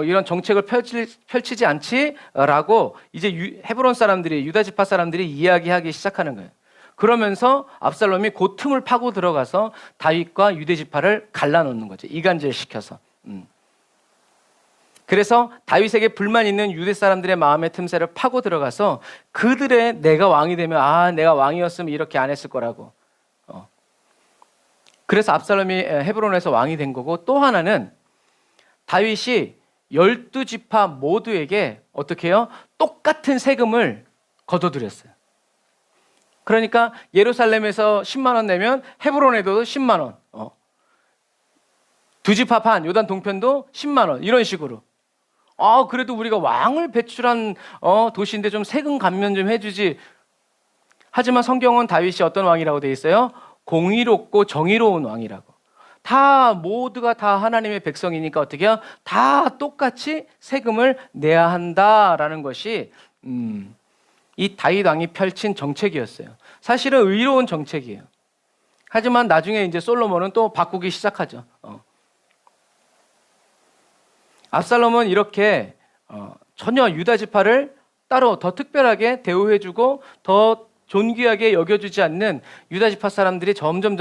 이런 정책을 펼치지 않지? 라고 이제 헤브론 사람들이, 유다 지파 사람들이 이야기하기 시작하는 거예요. 그러면서 압살롬이 그 틈을 파고 들어가서 다윗과 유대 지파를 갈라놓는 거죠. 이간질시켜서. 그래서 다윗에게 불만 있는 유대 사람들의 마음의 틈새를 파고 들어가서 그들의 내가 왕이 되면 내가 왕이었으면 이렇게 안 했을 거라고. 그래서 압살롬이 헤브론에서 왕이 된 거고, 또 하나는 다윗이 12지파 모두에게 어떻게 해요? 똑같은 세금을 거둬들였어요. 그러니까 예루살렘에서 10만 원 내면 헤브론에도 10만 원, 두 지파 반 요단 동편도 10만 원, 이런 식으로. 그래도 우리가 왕을 배출한 도시인데 좀 세금 감면 좀 해주지. 하지만 성경은 다윗이 어떤 왕이라고 돼 있어요? 공의롭고 정의로운 왕이라고. 모두가 다 하나님의 백성이니까 어떻게 해요? 다 똑같이 세금을 내야 한다라는 것이 이 다윗 왕이 펼친 정책이었어요. 사실은 의로운 정책이에요. 하지만 나중에 이제 솔로몬은 또 바꾸기 시작하죠. 압살롬은 이렇게 전혀 유다 지파를 따로 더 특별하게 대우해주고 더 존귀하게 여겨주지 않는 유다 지파 사람들이 점점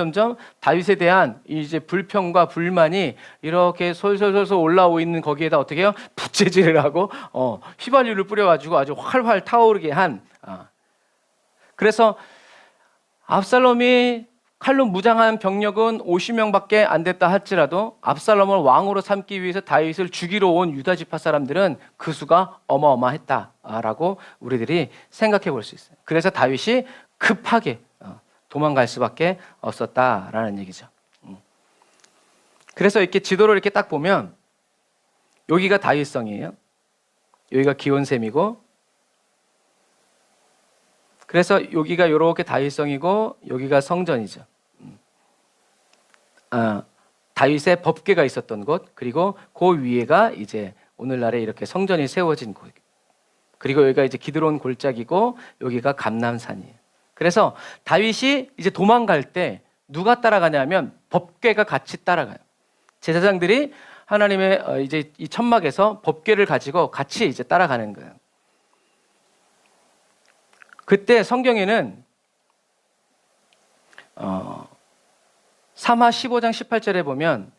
다윗에 대한 이제 불평과 불만이 이렇게 솔솔솔솔 올라오고 있는 거기에다 어떻게 해요? 부채질을 하고 휘발유를 뿌려가지고 아주 활활 타오르게 한. 그래서 압살롬이 칼로 무장한 병력은 50명밖에 안 됐다 할지라도 압살롬을 왕으로 삼기 위해서 다윗을 죽이러 온 유다 지파 사람들은 그 수가 어마어마했다라고 우리들이 생각해 볼 수 있어요. 그래서 다윗이 급하게 도망갈 수밖에 없었다라는 얘기죠. 그래서 이렇게 지도를 이렇게 딱 보면 여기가 다윗성이에요. 여기가 기온샘이고, 그래서 여기가 이렇게 다윗성이고 여기가 성전이죠. 다윗의 법궤가 있었던 곳, 그리고 그 위에가 이제 오늘날에 이렇게 성전이 세워진 곳, 그리고 여기가 이제 기드론 골짜기고 여기가 감람산이에요. 그래서 다윗이 이제 도망갈 때 누가 따라가냐면 법궤가 같이 따라가요. 제사장들이 하나님의 이제 이 천막에서 법궤를 가지고 같이 이제 따라가는 거예요. 그때 성경에는 사마 15장 18절에 보면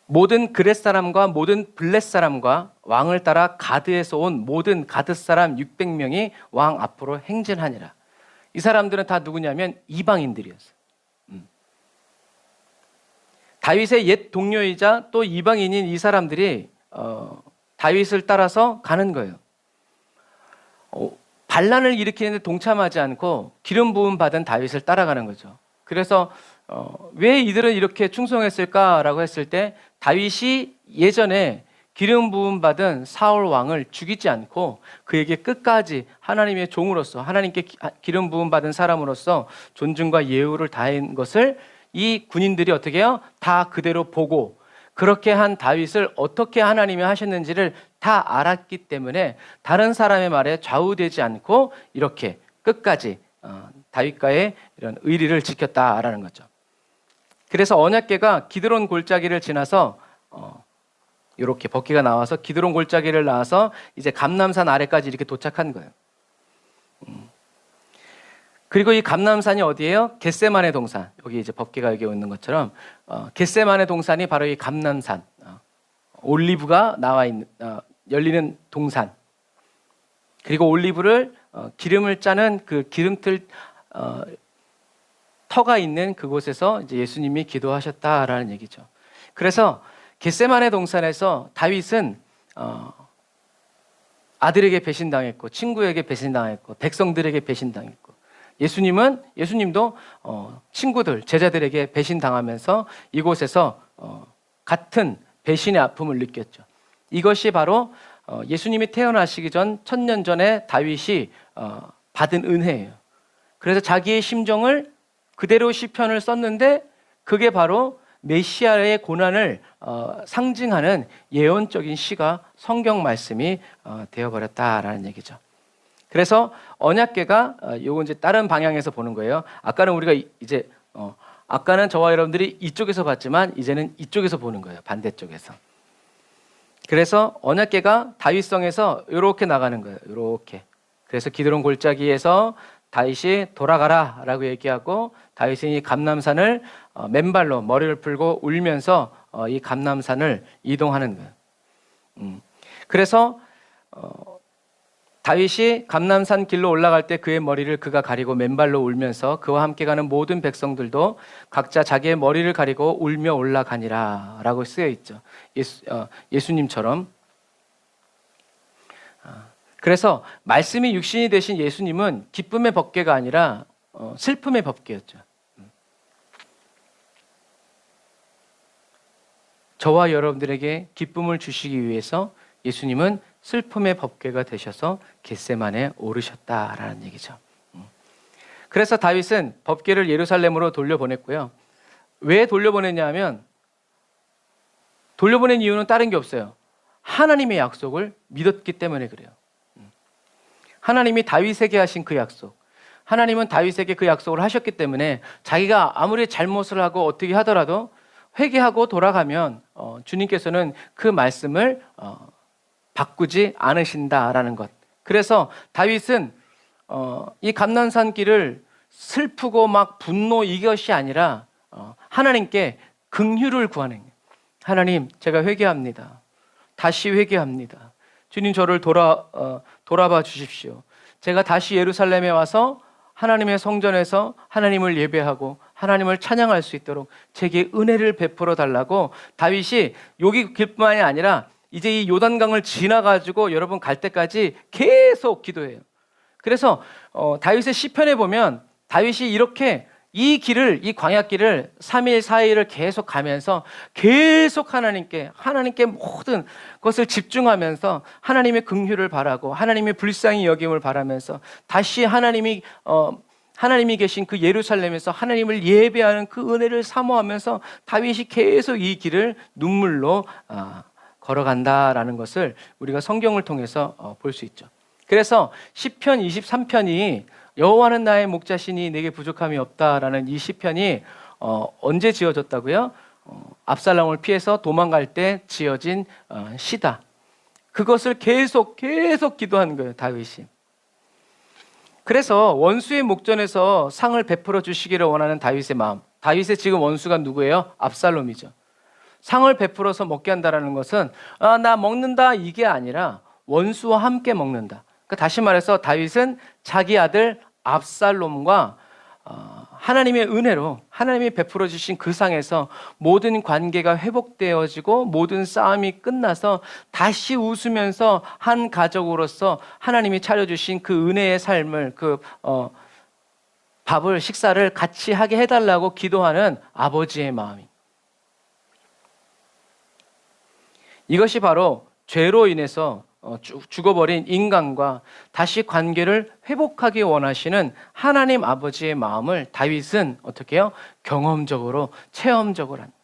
모든 그렛 사람과 모든 블렛 사람과 왕을 따라 가드에서 온 모든 가드 사람 600명이 왕 앞으로 행진하니라. 이 사람들은 다 누구냐면 이방인들이었어요. 다윗의 옛 동료이자 또 이방인인 이 사람들이 다윗을 따라서 가는 거예요. 반란을 일으키는데 동참하지 않고 기름 부음 받은 다윗을 따라가는 거죠. 그래서 왜 이들은 이렇게 충성했을까라고 했을 때 다윗이 예전에 기름 부음 받은 사울 왕을 죽이지 않고 그에게 끝까지 하나님의 종으로서, 하나님께 기름 부음 받은 사람으로서 존중과 예우를 다한 것을 이 군인들이 어떻게 해요? 다 그대로 보고, 그렇게 한 다윗을 어떻게 하나님이 하셨는지를 다 알았기 때문에 다른 사람의 말에 좌우되지 않고 이렇게 끝까지 다윗과의 이런 의리를 지켰다라는 거죠. 그래서 언약궤가 기드론 골짜기를 지나서 이렇게 법궤가 나와서 기드론 골짜기를 나와서 이제 감람산 아래까지 이렇게 도착한 거예요. 그리고 이 감람산이 어디예요? 겟세만의 동산. 여기 이제 법궤가 여기 있는 것처럼 겟세만의 동산이 바로 이 감람산, 올리브가 나와 있는 열리는 동산. 그리고 올리브를 기름을 짜는 그 기름틀 터가 있는 그곳에서 이제 예수님이 기도하셨다라는 얘기죠. 그래서 겟세만의 동산에서 다윗은 아들에게 배신당했고, 친구에게 배신당했고, 백성들에게 배신당했고, 예수님도 친구들, 제자들에게 배신당하면서 이곳에서 같은 배신의 아픔을 느꼈죠. 이것이 바로 예수님이 태어나시기 전 1000년 전에 다윗이 받은 은혜예요. 그래서 자기의 심정을 그대로 시편을 썼는데 그게 바로 메시아의 고난을 상징하는 예언적인 시가 성경 말씀이 되어버렸다라는 얘기죠. 그래서 언약궤가 요거 이제 다른 방향에서 보는 거예요. 아까는 우리가 이제 아까는 저와 여러분들이 이쪽에서 봤지만 이제는 이쪽에서 보는 거예요. 반대쪽에서. 그래서 언약궤가 다윗성에서 이렇게 나가는 거예요. 이렇게. 그래서 기드론 골짜기에서 다윗이 돌아가라라고 얘기하고 다윗이 이 감람산을 맨발로 머리를 풀고 울면서 이 감람산을 이동하는 거예요. 그래서 다윗이 감람산 길로 올라갈 때 그의 머리를 그가 가리고 맨발로 울면서 그와 함께 가는 모든 백성들도 각자 자기의 머리를 가리고 울며 올라가니라 라고 쓰여 있죠. 예수님처럼. 그래서 말씀이 육신이 되신 예수님은 기쁨의 법궤가 아니라 슬픔의 법궤였죠. 저와 여러분들에게 기쁨을 주시기 위해서 예수님은 슬픔의 법궤가 되셔서 겟세마네에 오르셨다라는 얘기죠. 그래서 다윗은 법궤를 예루살렘으로 돌려보냈고요. 왜 돌려보냈냐 하면 돌려보낸 이유는 다른 게 없어요. 하나님의 약속을 믿었기 때문에 그래요. 하나님이 다윗에게 하신 그 약속, 하나님은 다윗에게 그 약속을 하셨기 때문에 자기가 아무리 잘못을 하고 어떻게 하더라도 회개하고 돌아가면 주님께서는 그 말씀을 바꾸지 않으신다라는 것. 그래서 다윗은 이 감난산 길을 슬프고 막 분노 이것이 아니라 하나님께 긍휼을 구하는 거예요. 하나님, 제가 회개합니다. 다시 회개합니다. 주님, 저를 돌아봐 주십시오. 제가 다시 예루살렘에 와서 하나님의 성전에서 하나님을 예배하고 하나님을 찬양할 수 있도록 제게 은혜를 베풀어 달라고 다윗이 여기 길뿐만이 아니라 이제 이 요단강을 지나가지고 여러분 갈 때까지 계속 기도해요. 그래서 다윗의 시편에 보면 다윗이 이렇게 이 길을, 이 광야길을 3일, 4일을 계속 가면서 계속 하나님께 모든 것을 집중하면서 하나님의 긍휼을 바라고 하나님의 불쌍히 여김을 바라면서 다시 하나님이 계신 그 예루살렘에서 하나님을 예배하는 그 은혜를 사모하면서 다윗이 계속 이 길을 눈물로 걸어간다라는 것을 우리가 성경을 통해서 볼 수 있죠. 그래서 시편 23편이 여호와는 나의 목자시니 내게 부족함이 없다라는 이 시편이 언제 지어졌다고요? 압살롬을 피해서 도망갈 때 지어진 시다. 그것을 계속 기도하는 거예요, 다윗이. 그래서 원수의 목전에서 상을 베풀어 주시기를 원하는 다윗의 마음. 다윗의 지금 원수가 누구예요? 압살롬이죠. 상을 베풀어서 먹게 한다는 것은 나 먹는다 이게 아니라 원수와 함께 먹는다. 그러니까 다시 말해서 다윗은 자기 아들 압살롬과 하나님의 은혜로 하나님이 베풀어 주신 그 상에서 모든 관계가 회복되어지고 모든 싸움이 끝나서 다시 웃으면서 한 가족으로서 하나님이 차려주신 그 은혜의 삶을 밥을 식사를 같이 하게 해달라고 기도하는 아버지의 마음이. 이것이 바로 죄로 인해서 죽어버린 인간과 다시 관계를 회복하기 원하시는 하나님 아버지의 마음을 다윗은 어떻게 해요? 경험적으로, 체험적으로 합니다.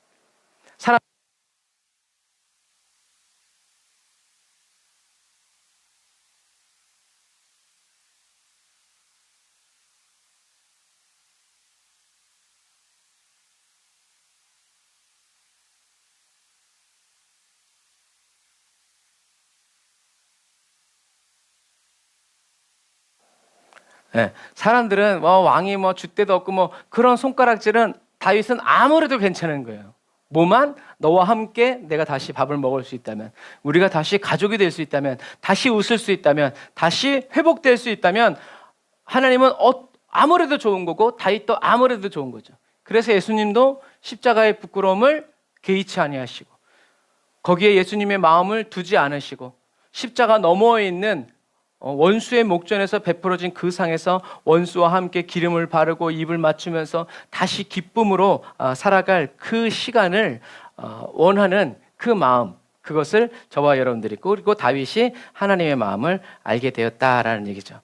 네, 사람들은 왕이 줏대도 없고 그런 손가락질은 다윗은 아무래도 괜찮은 거예요. 뭐만 너와 함께 내가 다시 밥을 먹을 수 있다면, 우리가 다시 가족이 될 수 있다면, 다시 웃을 수 있다면, 다시 회복될 수 있다면 하나님은 아무래도 좋은 거고 다윗도 아무래도 좋은 거죠. 그래서 예수님도 십자가의 부끄러움을 개의치 아니하시고 거기에 예수님의 마음을 두지 않으시고 십자가 너머에 있는 원수의 목전에서 베풀어진 그 상에서 원수와 함께 기름을 바르고 입을 맞추면서 다시 기쁨으로 살아갈 그 시간을 원하는 그 마음, 그것을 저와 여러분들이 그리고 다윗이 하나님의 마음을 알게 되었다라는 얘기죠.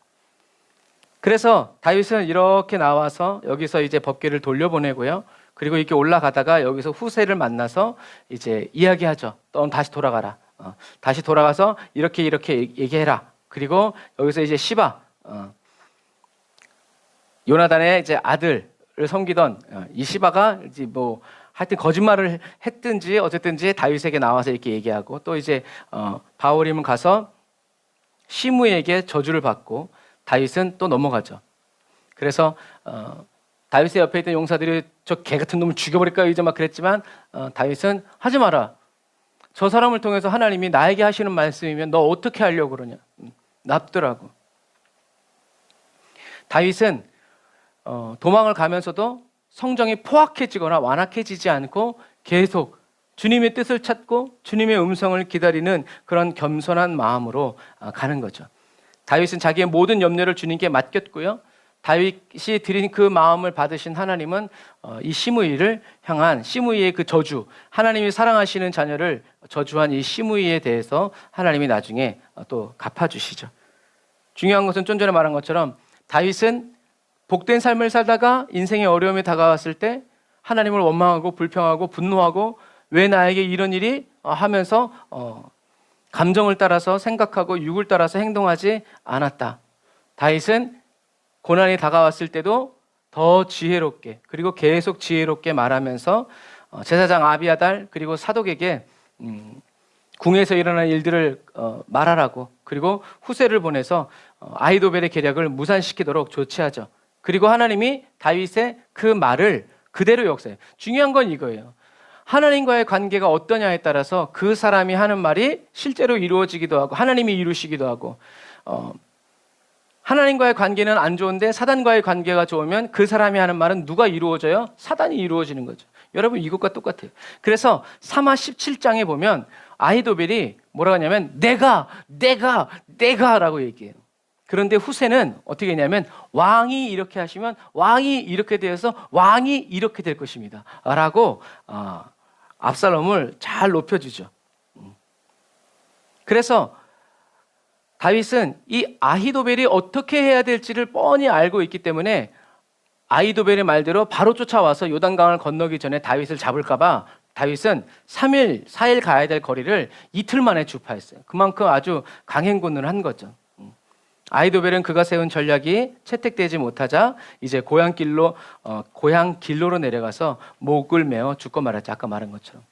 그래서 다윗은 이렇게 나와서 여기서 이제 법궤를 돌려보내고요. 그리고 이렇게 올라가다가 여기서 후세를 만나서 이제 이야기하죠. 넌 다시 돌아가라. 다시 돌아가서 이렇게 얘기해라. 그리고 여기서 이제 시바, 요나단의 이제 아들을 섬기던 이 시바가 이제 하여튼 거짓말을 했든지 어쨌든지 다윗에게 나와서 이렇게 얘기하고 또 이제 바울임은 가서 시므에게 저주를 받고 다윗은 또 넘어가죠. 그래서 다윗의 옆에 있던 용사들이 저 개 같은 놈을 죽여버릴까 이제 막 그랬지만 다윗은 하지 마라. 저 사람을 통해서 하나님이 나에게 하시는 말씀이면 너 어떻게 하려고 그러냐. 놔두라고. 다윗은 도망을 가면서도 성정이 포악해지거나 완악해지지 않고 계속 주님의 뜻을 찾고 주님의 음성을 기다리는 그런 겸손한 마음으로 가는 거죠. 다윗은 자기의 모든 염려를 주님께 맡겼고요. 다윗이 드린 그 마음을 받으신 하나님은 이 시므이를 향한 시므이의 그 저주, 하나님이 사랑하시는 자녀를 저주한 이 시므이에 대해서 하나님이 나중에 또 갚아주시죠. 중요한 것은 좀 전에 말한 것처럼 다윗은 복된 삶을 살다가 인생의 어려움이 다가왔을 때 하나님을 원망하고 불평하고 분노하고 왜 나에게 이런 일이 하면서 감정을 따라서 생각하고 육을 따라서 행동하지 않았다. 다윗은 고난이 다가왔을 때도 더 지혜롭게 그리고 계속 지혜롭게 말하면서 제사장 아비아달 그리고 사독에게 궁에서 일어난 일들을 말하라고 그리고 후세를 보내서 아히도벨의 계략을 무산시키도록 조치하죠. 그리고 하나님이 다윗의 그 말을 그대로 역사해요. 중요한 건 이거예요. 하나님과의 관계가 어떠냐에 따라서 그 사람이 하는 말이 실제로 이루어지기도 하고 하나님이 이루시기도 하고 하나님과의 관계는 안 좋은데 사단과의 관계가 좋으면 그 사람이 하는 말은 누가 이루어져요? 사단이 이루어지는 거죠. 여러분 이것과 똑같아요. 그래서 사마 17장에 보면 아히도벨이 뭐라고 하냐면 내가 라고 얘기해요. 그런데 후세는 어떻게 했냐면 왕이 이렇게 하시면 왕이 이렇게 되어서 왕이 이렇게 될 것입니다 라고 압살롬을 잘 높여주죠. 그래서 다윗은 이 아히도벨이 어떻게 해야 될지를 뻔히 알고 있기 때문에 아히도벨의 말대로 바로 쫓아와서 요단강을 건너기 전에 다윗을 잡을까 봐 다윗은 3일, 4일 가야 될 거리를 이틀 만에 주파했어요. 그만큼 아주 강행군을 한 거죠. 아히도벨은 그가 세운 전략이 채택되지 못하자 이제 고향길로로 내려가서 목을 메어 죽고 말았죠. 아까 말한 것처럼.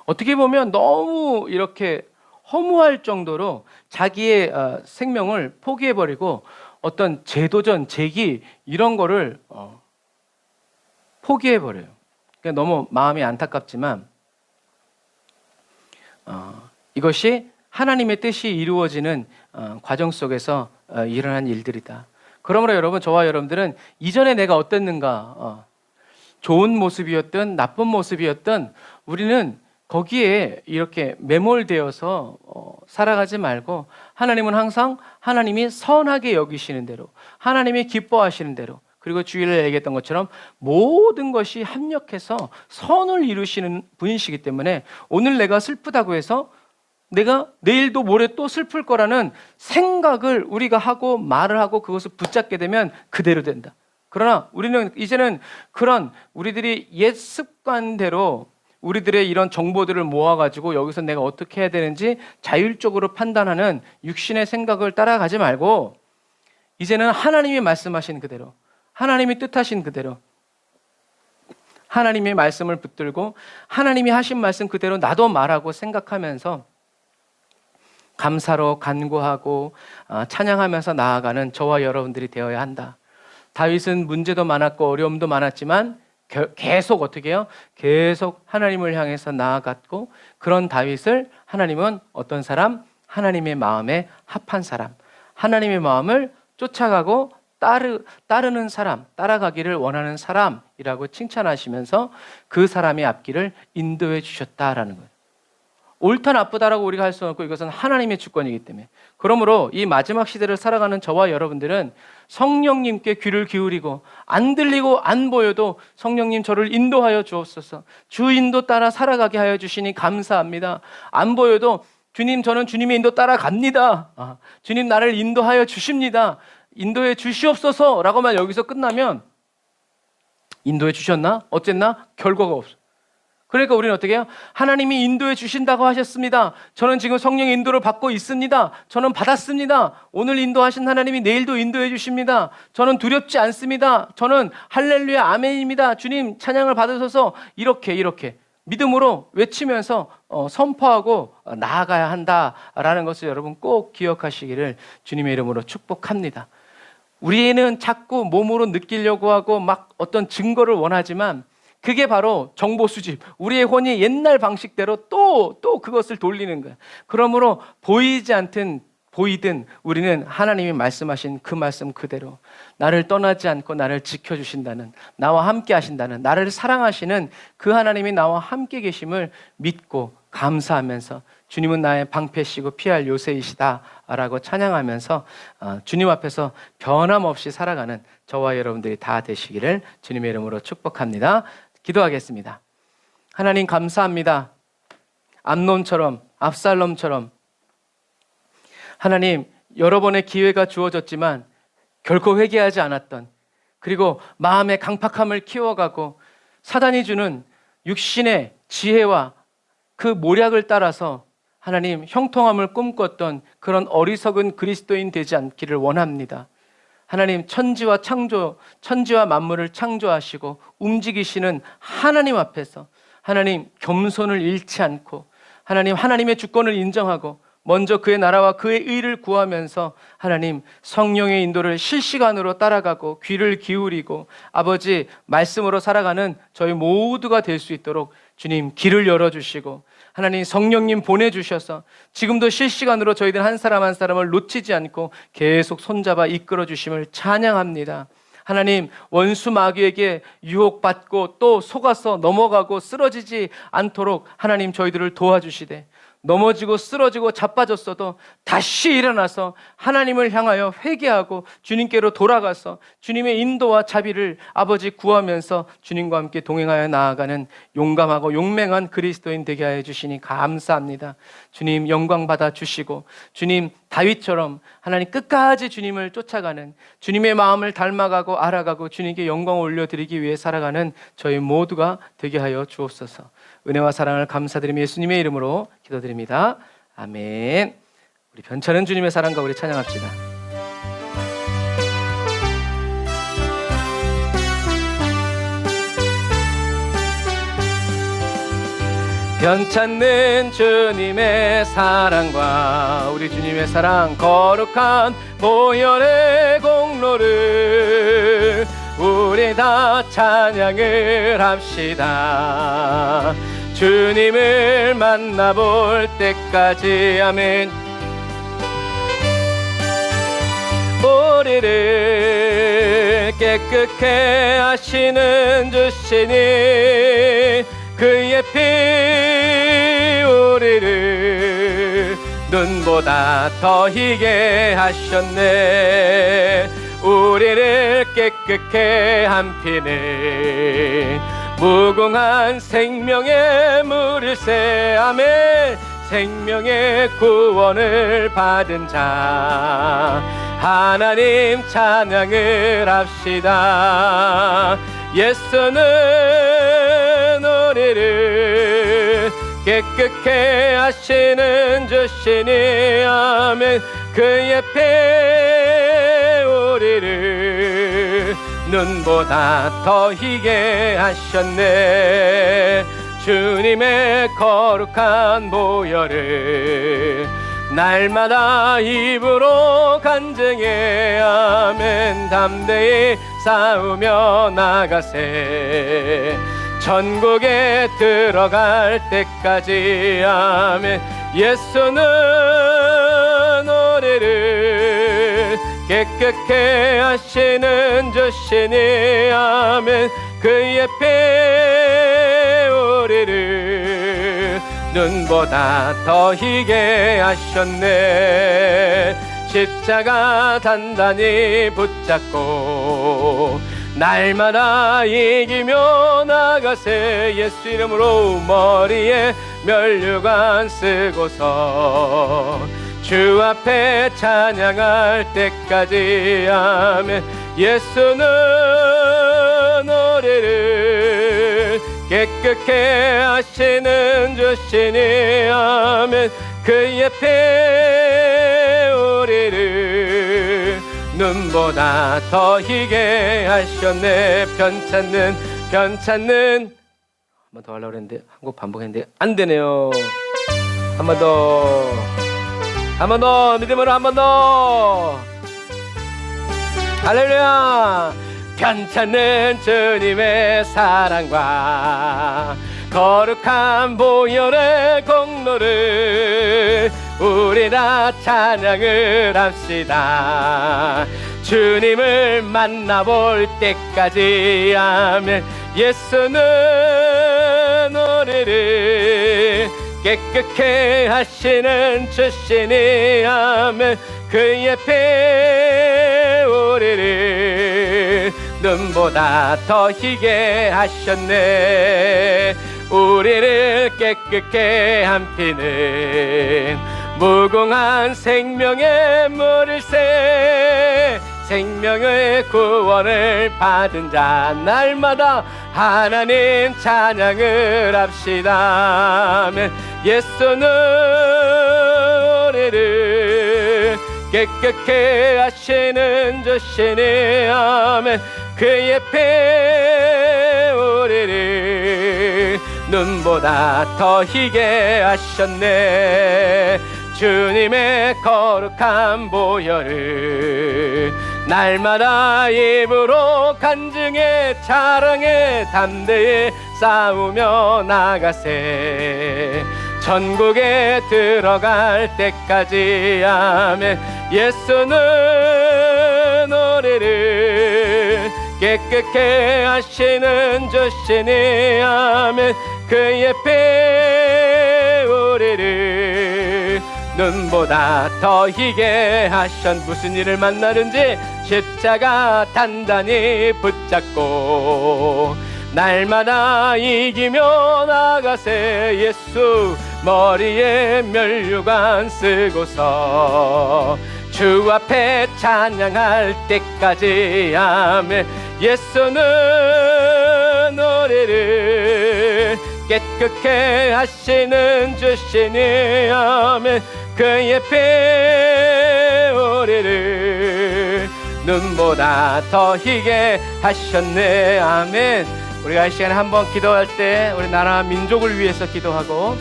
어떻게 보면 너무 이렇게 허무할 정도로 자기의 생명을 포기해버리고 어떤 제도전, 제기 이런 거를 포기해버려요. 그러니까 너무 마음이 안타깝지만 이것이 하나님의 뜻이 이루어지는 과정 속에서 일어난 일들이다. 그러므로 여러분, 저와 여러분들은 이전에 내가 어땠는가, 좋은 모습이었든 나쁜 모습이었든 우리는 거기에 이렇게 매몰되어서 살아가지 말고 하나님은 항상 하나님이 선하게 여기시는 대로 하나님이 기뻐하시는 대로 그리고 주일에 얘기했던 것처럼 모든 것이 합력해서 선을 이루시는 분이시기 때문에 오늘 내가 슬프다고 해서 내가 내일도 모레 또 슬플 거라는 생각을 우리가 하고 말을 하고 그것을 붙잡게 되면 그대로 된다. 그러나 우리는 이제는 그런 우리들이 옛 습관대로 우리들의 이런 정보들을 모아가지고 여기서 내가 어떻게 해야 되는지 자율적으로 판단하는 육신의 생각을 따라가지 말고 이제는 하나님이 말씀하신 그대로 하나님이 뜻하신 그대로 하나님의 말씀을 붙들고 하나님이 하신 말씀 그대로 나도 말하고 생각하면서 감사로 간구하고 찬양하면서 나아가는 저와 여러분들이 되어야 한다. 다윗은 문제도 많았고 어려움도 많았지만 계속 어떻게 해요? 계속 하나님을 향해서 나아갔고 그런 다윗을 하나님은 어떤 사람? 하나님의 마음에 합한 사람, 하나님의 마음을 쫓아가고 따르는 사람, 따라가기를 원하는 사람이라고 칭찬하시면서 그 사람의 앞길을 인도해 주셨다라는 거예요. 옳다 나쁘다라고 우리가 할 수는 없고 이것은 하나님의 주권이기 때문에 그러므로 이 마지막 시대를 살아가는 저와 여러분들은 성령님께 귀를 기울이고 안 들리고 안 보여도 성령님 저를 인도하여 주옵소서 주 인도 따라 살아가게 하여 주시니 감사합니다. 안 보여도 주님 저는 주님의 인도 따라갑니다. 주님 나를 인도하여 주십니다. 인도해 주시옵소서 라고만 여기서 끝나면 인도해 주셨나? 어쨌나? 결과가 없어. 그러니까 우리는 어떻게 해요? 하나님이 인도해 주신다고 하셨습니다. 저는 지금 성령의 인도를 받고 있습니다. 저는 받았습니다. 오늘 인도하신 하나님이 내일도 인도해 주십니다. 저는 두렵지 않습니다. 저는 할렐루야 아멘입니다. 주님 찬양을 받으셔서 이렇게 믿음으로 외치면서 선포하고 나아가야 한다라는 것을 여러분 꼭 기억하시기를 주님의 이름으로 축복합니다. 우리는 자꾸 몸으로 느끼려고 하고 막 어떤 증거를 원하지만 그게 바로 정보 수집. 우리의 혼이 옛날 방식대로 또 그것을 돌리는 거야. 그러므로 보이지 않든 보이든 우리는 하나님이 말씀하신 그 말씀 그대로 나를 떠나지 않고 나를 지켜주신다는, 나와 함께 하신다는, 나를 사랑하시는 그 하나님이 나와 함께 계심을 믿고 감사하면서 주님은 나의 방패시고 피할 요새이시다 라고 찬양하면서 주님 앞에서 변함없이 살아가는 저와 여러분들이 다 되시기를 주님의 이름으로 축복합니다. 기도하겠습니다. 하나님 감사합니다. 암논처럼, 압살롬처럼 하나님 여러 번의 기회가 주어졌지만 결코 회개하지 않았던, 그리고 마음의 강팍함을 키워가고 사단이 주는 육신의 지혜와 그 모략을 따라서 하나님 형통함을 꿈꿨던 그런 어리석은 그리스도인 되지 않기를 원합니다. 하나님 천지와 만물을 창조하시고 움직이시는 하나님 앞에서 하나님 겸손을 잃지 않고 하나님의 주권을 인정하고 먼저 그의 나라와 그의 의를 구하면서 하나님 성령의 인도를 실시간으로 따라가고 귀를 기울이고 아버지 말씀으로 살아가는 저희 모두가 될 수 있도록 주님 길을 열어주시고 하나님 성령님 보내주셔서 지금도 실시간으로 저희들 한 사람 한 사람을 놓치지 않고 계속 손잡아 이끌어 주심을 찬양합니다. 하나님 원수 마귀에게 유혹받고 또 속아서 넘어가고 쓰러지지 않도록 하나님 저희들을 도와주시되 넘어지고 쓰러지고 자빠졌어도 다시 일어나서 하나님을 향하여 회개하고 주님께로 돌아가서 주님의 인도와 자비를 아버지 구하면서 주님과 함께 동행하여 나아가는 용감하고 용맹한 그리스도인 되게 하여 주시니 감사합니다. 주님 영광 받아 주시고 주님 다윗처럼 하나님 끝까지 주님을 쫓아가는, 주님의 마음을 닮아가고 알아가고 주님께 영광을 올려드리기 위해 살아가는 저희 모두가 되게 하여 주옵소서. 은혜와 사랑을 감사드리며 예수님의 이름으로 기도드립니다. 아멘. 우리 변찮은 주님의 사랑과 우리 찬양합시다. 변찮는 주님의 사랑과 우리 주님의 사랑 거룩한 보혈의 공로를 우리 다 찬양을 합시다. 주님을 만나볼 때까지 아멘. 우리를 깨끗게 하시는 주시니 그의 피 우리를 눈보다 더 희게 하셨네. 우리를 깨끗게 한 피는 무궁한 생명의 물일세. 아멘. 생명의 구원을 받은 자 하나님 찬양을 합시다. 예수는 우리를 깨끗게 하시는 주시니 아멘. 그의 피 우리를 눈보다 더 희게 하셨네. 주님의 거룩한 보혈을 날마다 입으로 간증해 아멘. 담대히 싸우며 나가세. 천국에 들어갈 때까지 아멘. 예수는 우리를 깨끗게 하시는 주시니 아멘. 그의 피 우리를 눈보다 더 희게 하셨네. 십자가 단단히 붙잡고 날마다 이기며 나가세. 예수 이름으로 머리에 멸류관 쓰고서 주 앞에 찬양할 때까지 아멘. 예수는 우리를 깨끗게 하시는 주시니 아멘. 그의 피 우리를 눈보다 더 희게 하셨네. 변찮는 한 번 더 하려고 했는데 한 곡 반복했는데 안 되네요. 한 번 더 믿음으로 한 번 더. 할렐루야. 편찮는 주님의 사랑과 거룩한 보혈의 공로를 우리 다 찬양을 합시다. 주님을 만나볼 때까지 아멘. 예수는 우리를 깨끗게 하시는 주시니 아멘. 그의 피 우리를 눈보다 더 희게 하셨네. 우리를 깨끗게 한 피는 무궁한 생명의 물일새. 생명의 구원을 받은 자 날마다 하나님 찬양을 합시다. 예수는 우리를 깨끗게 하시는 주시니 아멘. 그의 피 우리를 눈보다 더 희게 하셨네. 주님의 거룩한 보혈을 날마다 입으로 간증해 자랑해 담대히 싸우며 나가세. 천국에 들어갈 때까지 아멘. 예수는 우리를 깨끗게 하시는 주시니 아멘. 그의 피 우리를 눈보다 더 희게 하셨. 무슨 일을 만나든지 십자가 단단히 붙잡고 날마다 이기며 나가세. 예수 머리에 면류관 쓰고서 주 앞에 찬양할 때까지 아멘. 예수는 우리를 깨끗게 하시는 주시니 아멘. 그의 피 우리를 눈보다 더 희게 하셨네 아멘. 우리가 이 시간에 한번 기도할 때 우리 나라 민족을 위해서 기도하고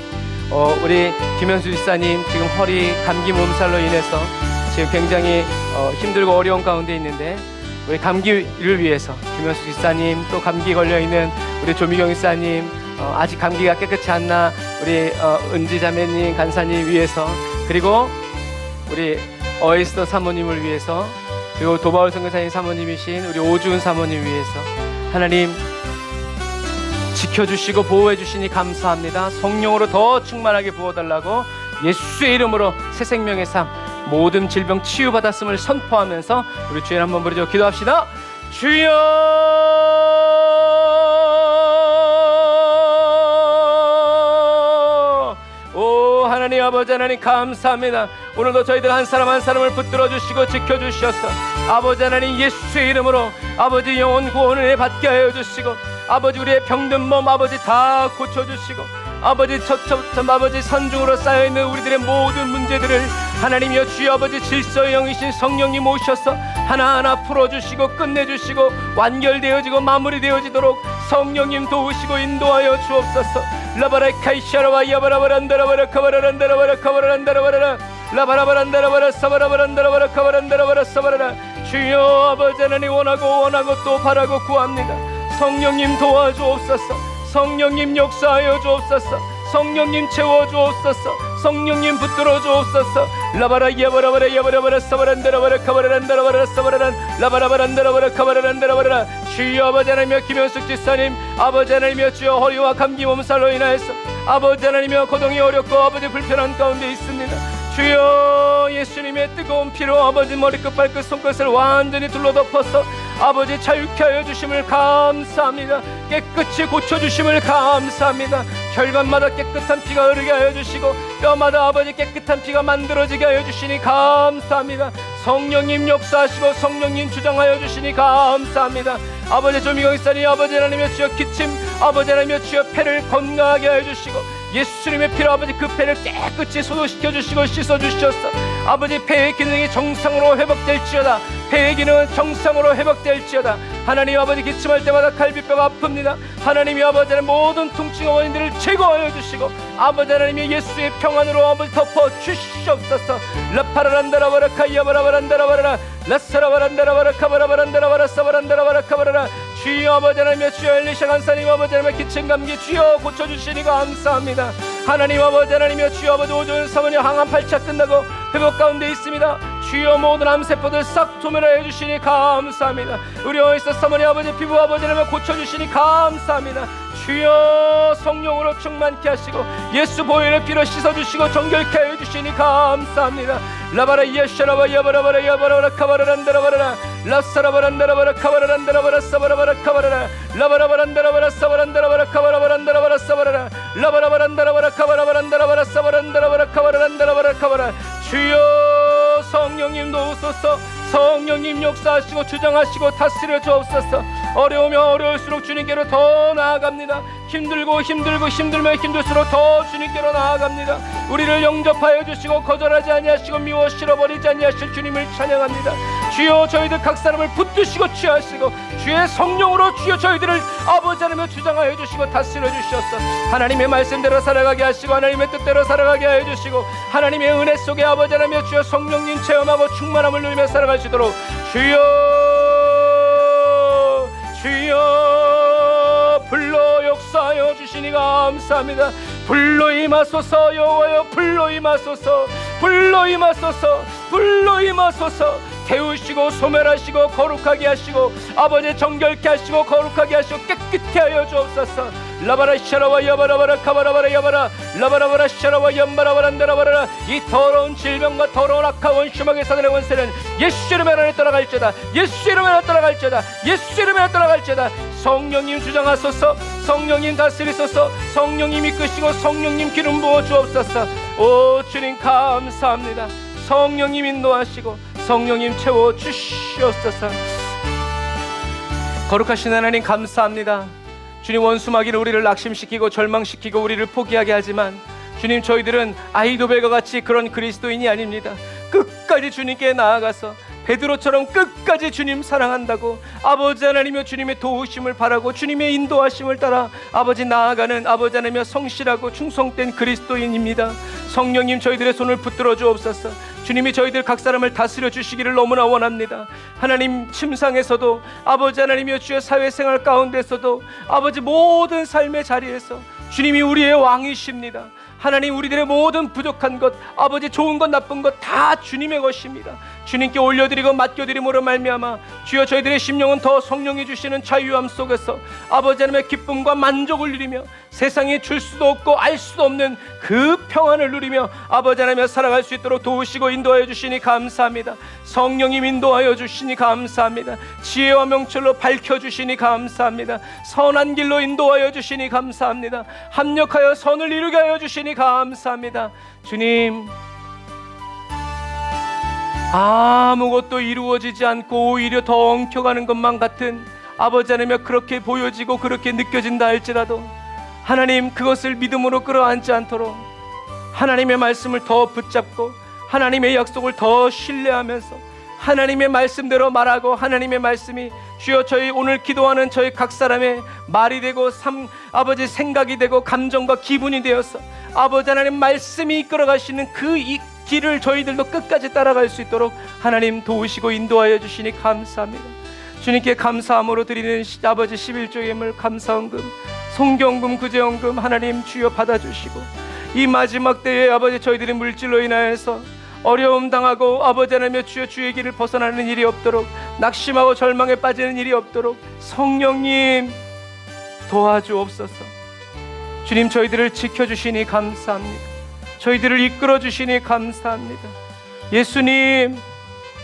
우리 김현수 집사님 지금 허리 감기 몸살로 인해서 지금 굉장히 힘들고 어려운 가운데 있는데 우리 감기를 위해서 김현수 집사님, 또 감기 걸려있는 우리 조미경 집사님, 아직 감기가 깨끗이 안 나 우리 은지 자매님, 간사님 위해서, 그리고 우리 어에스더 사모님을 위해서, 그리고 도바울 선교사님 사모님이신 우리 오주은 사모님 위해서 하나님 지켜주시고 보호해주시니 감사합니다. 성령으로 더 충만하게 부어달라고 예수의 이름으로 새 생명의 삶, 모든 질병 치유받았음을 선포하면서 우리 주여 한번 부르죠. 기도합시다. 주여, 하나님 아버지 하나님 감사합니다. 오늘도 저희들 한 사람 한 사람을 붙들어 주시고 지켜주셔서 아버지 하나님 예수의 이름으로 아버지 영혼 구원을 받게 하여 주시고 아버지 우리의 병든 몸 아버지 다 고쳐주시고 아버지 첩첩 아버지 산중으로 쌓여있는 우리들의 모든 문제들을 하나님이여 주여 아버지 질서의 영이신 성령님 오셔서 하나하나 풀어주시고 끝내주시고 완결되어지고 마무리되어지도록 성령님 도우시고 인도하여 주옵소서. 라바라 카이샤라와 야바라바란다라바라 카바라란다라바라 카바라란다라바라 라바라바란다라바라 사바라바란다라바라 카바란다라바라 사바라라. 주여 아버지 하나님 원하고 또 바라고 구합니다. 성령님 도와주옵소서. 성령님 역사하여 주옵소서. 성령님 채워주옵소서. 성령님 붙들어 주옵소서. 라바라 야바라바라 야바라바라 사바란다라바라 카바라란다라바라 사바라란 라바라바란다라바라 카바라란다라바라. 주여 아버지 하나님이여 김현숙 집사님 아버지 하나님이여 주여 허리와 감기 몸살로 인하여서 아버지 하나님이여 거동이 어렵고 아버지 불편한 가운데 있습니다. 주여 예수님의 뜨거운 피로 아버지 머리끝 발끝 손끝을 완전히 둘러덮어서 아버지 자유케 하여 주심을 감사합니다. 깨끗이 고쳐주심을 감사합니다. 혈관마다 깨끗한 피가 흐르게 하여 주시고 뼈마다 아버지 깨끗한 피가 만들어지게 하여 주시니 감사합니다. 성령님 역사하시고 성령님 주장하여 주시니 감사합니다. 아버지 조미경 집사님 아버지 하나님의 주여 기침 아버지 하나님의 주여 폐를 건강하게 하여 주시고 예수님의 피로 아버지 그 폐를 깨끗이 소독시켜 주시고 씻어 주셨어. 아버지 폐의 기능이 정상으로 회복될지어다. 폐의 기능은 정상으로 회복될지어다. 하나님 아버지 기침할 때마다 갈비뼈가 아픕니다. 하나님이 아버지 모든 통증 원인들을 제거하여 주시고 아버지 하나님이 예수의 평안으로 아버지 덮어 주시옵소서. 라파라란다라바라카이야바라바란다라바라 라사라바란다라바라카바라바란다라바라사바란다라바라카바라라. 주여 아버지 하나님의 주여 엘리샤 간사님 아버지 하나님의 기침 감기 주여 고쳐주시니 감사합니다. 하나님 아버지 하나님의 주여 아버지 오존 사모님 항암 8차 끝나고 회복 가운데 있습니다. 주여 모든 암세포들 싹 소멸하여 주시니 감사합니다. 우리 어이스 사모님 아버지 피부 아버지 하나님 고쳐주시니 감사합니다. 주여 성령으로 충만케 하시고 예수 보혈의 피로 씻어주시고 정결케 하여 주시니 감사합니다. 라바라 이야샤라바 야바라바라 야바라바라 카바라란다라바라 라사라바란다라바라 카바라란다라바라 사바라바라 카바라라 라바라바란다라바라 사바란다라바라 카바라바란다라바라 사바라라 라바라바란다라바라 카바라바란다라바라 사바란다라바라 카바라란다라바라 카바라. 주여 성령님 도우소서. 성령님 역사하시고 주장하시고 다스려 주옵소서. 어려우면 어려울수록 주님께로 더 나아갑니다. 힘들면 힘들수록 더 주님께로 나아갑니다. 우리를 영접하여 주시고 거절하지 아니하시고 미워 실어버리지 아니하실 주님을 찬양합니다. 주여 저희들 각 사람을 붙드시고 취하시고 주의 성령으로 주여 저희들을 아버지 하나님을 주장하여 주시고 다스려 주시옵소서. 하나님의 말씀대로 살아가게 하시고 하나님의 뜻대로 살아가게 하여 주시고 하나님의 은혜 속에 아버지 하나님의 주여 성령님 체험하고 충만함을 누리며 살아갈 수 있도록 주여 불러 역사하여 주시니 감사합니다. 불러 임하소서. 여호와여 불러 임하소서. 불러 임하소서. 불러 임하소서. 태우시고 소멸하시고 거룩하게 하시고 아버지 정결케 하시고 거룩하게 하시고 깨끗게 하여 주옵소서. 라바라 샤라와 야바라바라 카바라바라 야바라 라바라바라 샤라와 얌바라바란다라바라. 이 더러운 질병과 더러운 악한 원수막의 사단의 원세는 예수 이름에 안에 떠나갈지어다. 예수 이름에 안에 떠나갈지어다. 예수 이름에 안에 떠나갈지어다. 성령님 주장하소서. 성령님 다스리소서. 성령님 이끄시고 성령님 기름 부어 주옵소서. 오 주님 감사합니다. 성령님 인도하시고 성령님 채워 주시옵소서. 거룩하신 하나님 감사합니다. 주님 원수마귀는 우리를 낙심시키고 절망시키고 우리를 포기하게 하지만 주님 저희들은 아이도벨과 같이 그런 그리스도인이 아닙니다. 끝까지 주님께 나아가서 베드로처럼 끝까지 주님 사랑한다고 아버지 하나님의 주님의 도우심을 바라고 주님의 인도하심을 따라 아버지 나아가는 아버지 하나님의 성실하고 충성된 그리스도인입니다. 성령님 저희들의 손을 붙들어 주옵소서. 주님이 저희들 각 사람을 다스려 주시기를 너무나 원합니다. 하나님 침상에서도 아버지 하나님의 주의 사회생활 가운데서도 아버지 모든 삶의 자리에서 주님이 우리의 왕이십니다. 하나님 우리들의 모든 부족한 것 아버지 좋은 것 나쁜 것 다 주님의 것입니다. 주님께 올려드리고 맡겨드림으로 말미암아 주여 저희들의 심령은 더 성령이 주시는 자유함 속에서 아버지 하나님의 기쁨과 만족을 누리며 세상이 줄 수도 없고 알 수도 없는 그 평안을 누리며 아버지 하나님의 살아갈 수 있도록 도우시고 인도하여 주시니 감사합니다. 성령님 인도하여 주시니 감사합니다. 지혜와 명철로 밝혀주시니 감사합니다. 선한 길로 인도하여 주시니 감사합니다. 합력하여 선을 이루게 하여 주시니 감사합니다. 주님 아무것도 이루어지지 않고 오히려 더 엉켜가는 것만 같은 아버지 하나님의 그렇게 보여지고 그렇게 느껴진다 할지라도 하나님 그것을 믿음으로 끌어안지 않도록 하나님의 말씀을 더 붙잡고 하나님의 약속을 더 신뢰하면서 하나님의 말씀대로 말하고 하나님의 말씀이 주여 저희 오늘 기도하는 저희 각 사람의 말이 되고 아버지 생각이 되고 감정과 기분이 되어서 아버지 하나님 말씀이 이끌어가시는 그 길을 저희들도 끝까지 따라갈 수 있도록 하나님 도우시고 인도하여 주시니 감사합니다. 주님께 감사함으로 드리는 아버지 11조 예물 감사헌금 송경금 구제헌금 하나님 주여 받아주시고 이 마지막 때에 아버지 저희들이 물질로 인하여서 어려움 당하고 아버지 하나님의 주여 주의 길을 벗어나는 일이 없도록 낙심하고 절망에 빠지는 일이 없도록 성령님 도와주옵소서. 주님 저희들을 지켜주시니 감사합니다. 저희들을 이끌어 주시니 감사합니다. 예수님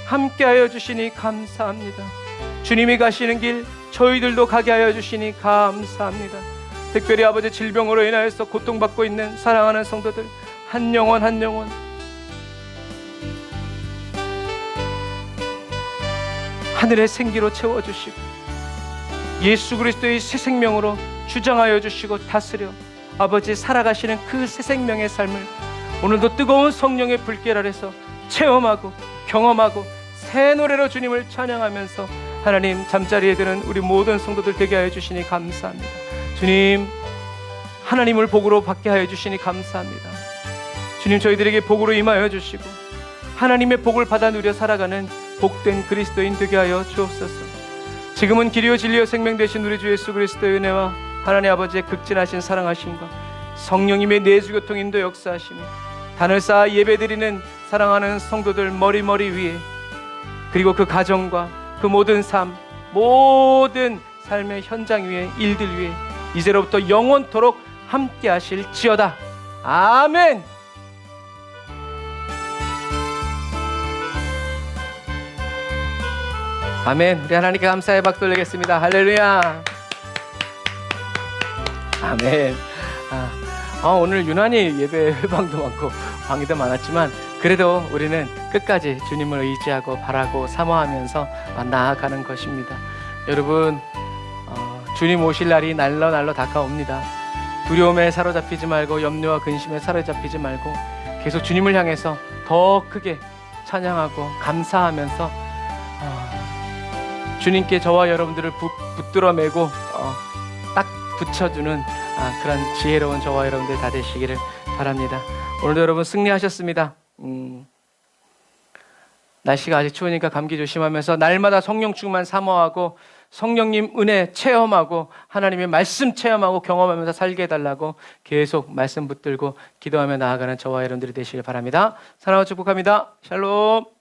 함께하여 주시니 감사합니다. 주님이 가시는 길 저희들도 가게 하여 주시니 감사합니다. 특별히 아버지 질병으로 인하여서 고통받고 있는 사랑하는 성도들 한 영혼 한 영혼 하늘의 생기로 채워주시고 예수 그리스도의 새 생명으로 주장하여 주시고 다스려 아버지 살아가시는 그 새 생명의 삶을 오늘도 뜨거운 성령의 불길 아래서 체험하고 경험하고 새 노래로 주님을 찬양하면서 하나님 잠자리에 드는 우리 모든 성도들 되게 하여 주시니 감사합니다. 주님, 하나님을 복으로 받게 하여 주시니 감사합니다. 주님, 저희들에게 복으로 임하여 주시고 하나님의 복을 받아 누려 살아가는 복된 그리스도인 되게 하여 주옵소서. 지금은 길이요 진리요 생명 되신 우리 주 예수 그리스도의 은혜와 하나님 아버지의 극진하신 사랑하심과 성령님의 내주교통 인도 역사하심이 단을 쌓아 예배드리는 사랑하는 성도들 머리 위에, 그리고 그 가정과 그 모든 삶, 모든 삶의 현장 위에, 일들 위에 이제로부터 영원토록 함께 하실지어다. 아멘. 아멘. 우리 하나님께 감사의 박수 올리겠습니다. 할렐루야. 아멘. 오늘 유난히 예배 회방도 많고 방위도 많았지만 그래도 우리는 끝까지 주님을 의지하고 바라고 사모하면서 나아가는 것입니다. 여러분, 주님 오실 날이 날로 다가옵니다. 두려움에 사로잡히지 말고 염려와 근심에 사로잡히지 말고 계속 주님을 향해서 더 크게 찬양하고 감사하면서 주님께 저와 여러분들을 붙들어 매고 딱 붙여주는 그런 지혜로운 저와 여러분들 다 되시기를 바랍니다. 오늘도 여러분 승리하셨습니다. 날씨가 아직 추우니까 감기 조심하면서 날마다 성령 충만 사모하고 성령님 은혜 체험하고 하나님의 말씀 체험하고 경험하면서 살게 해달라고 계속 말씀 붙들고 기도하며 나아가는 저와 여러분들이 되시길 바랍니다. 사랑하고 축복합니다. 샬롬.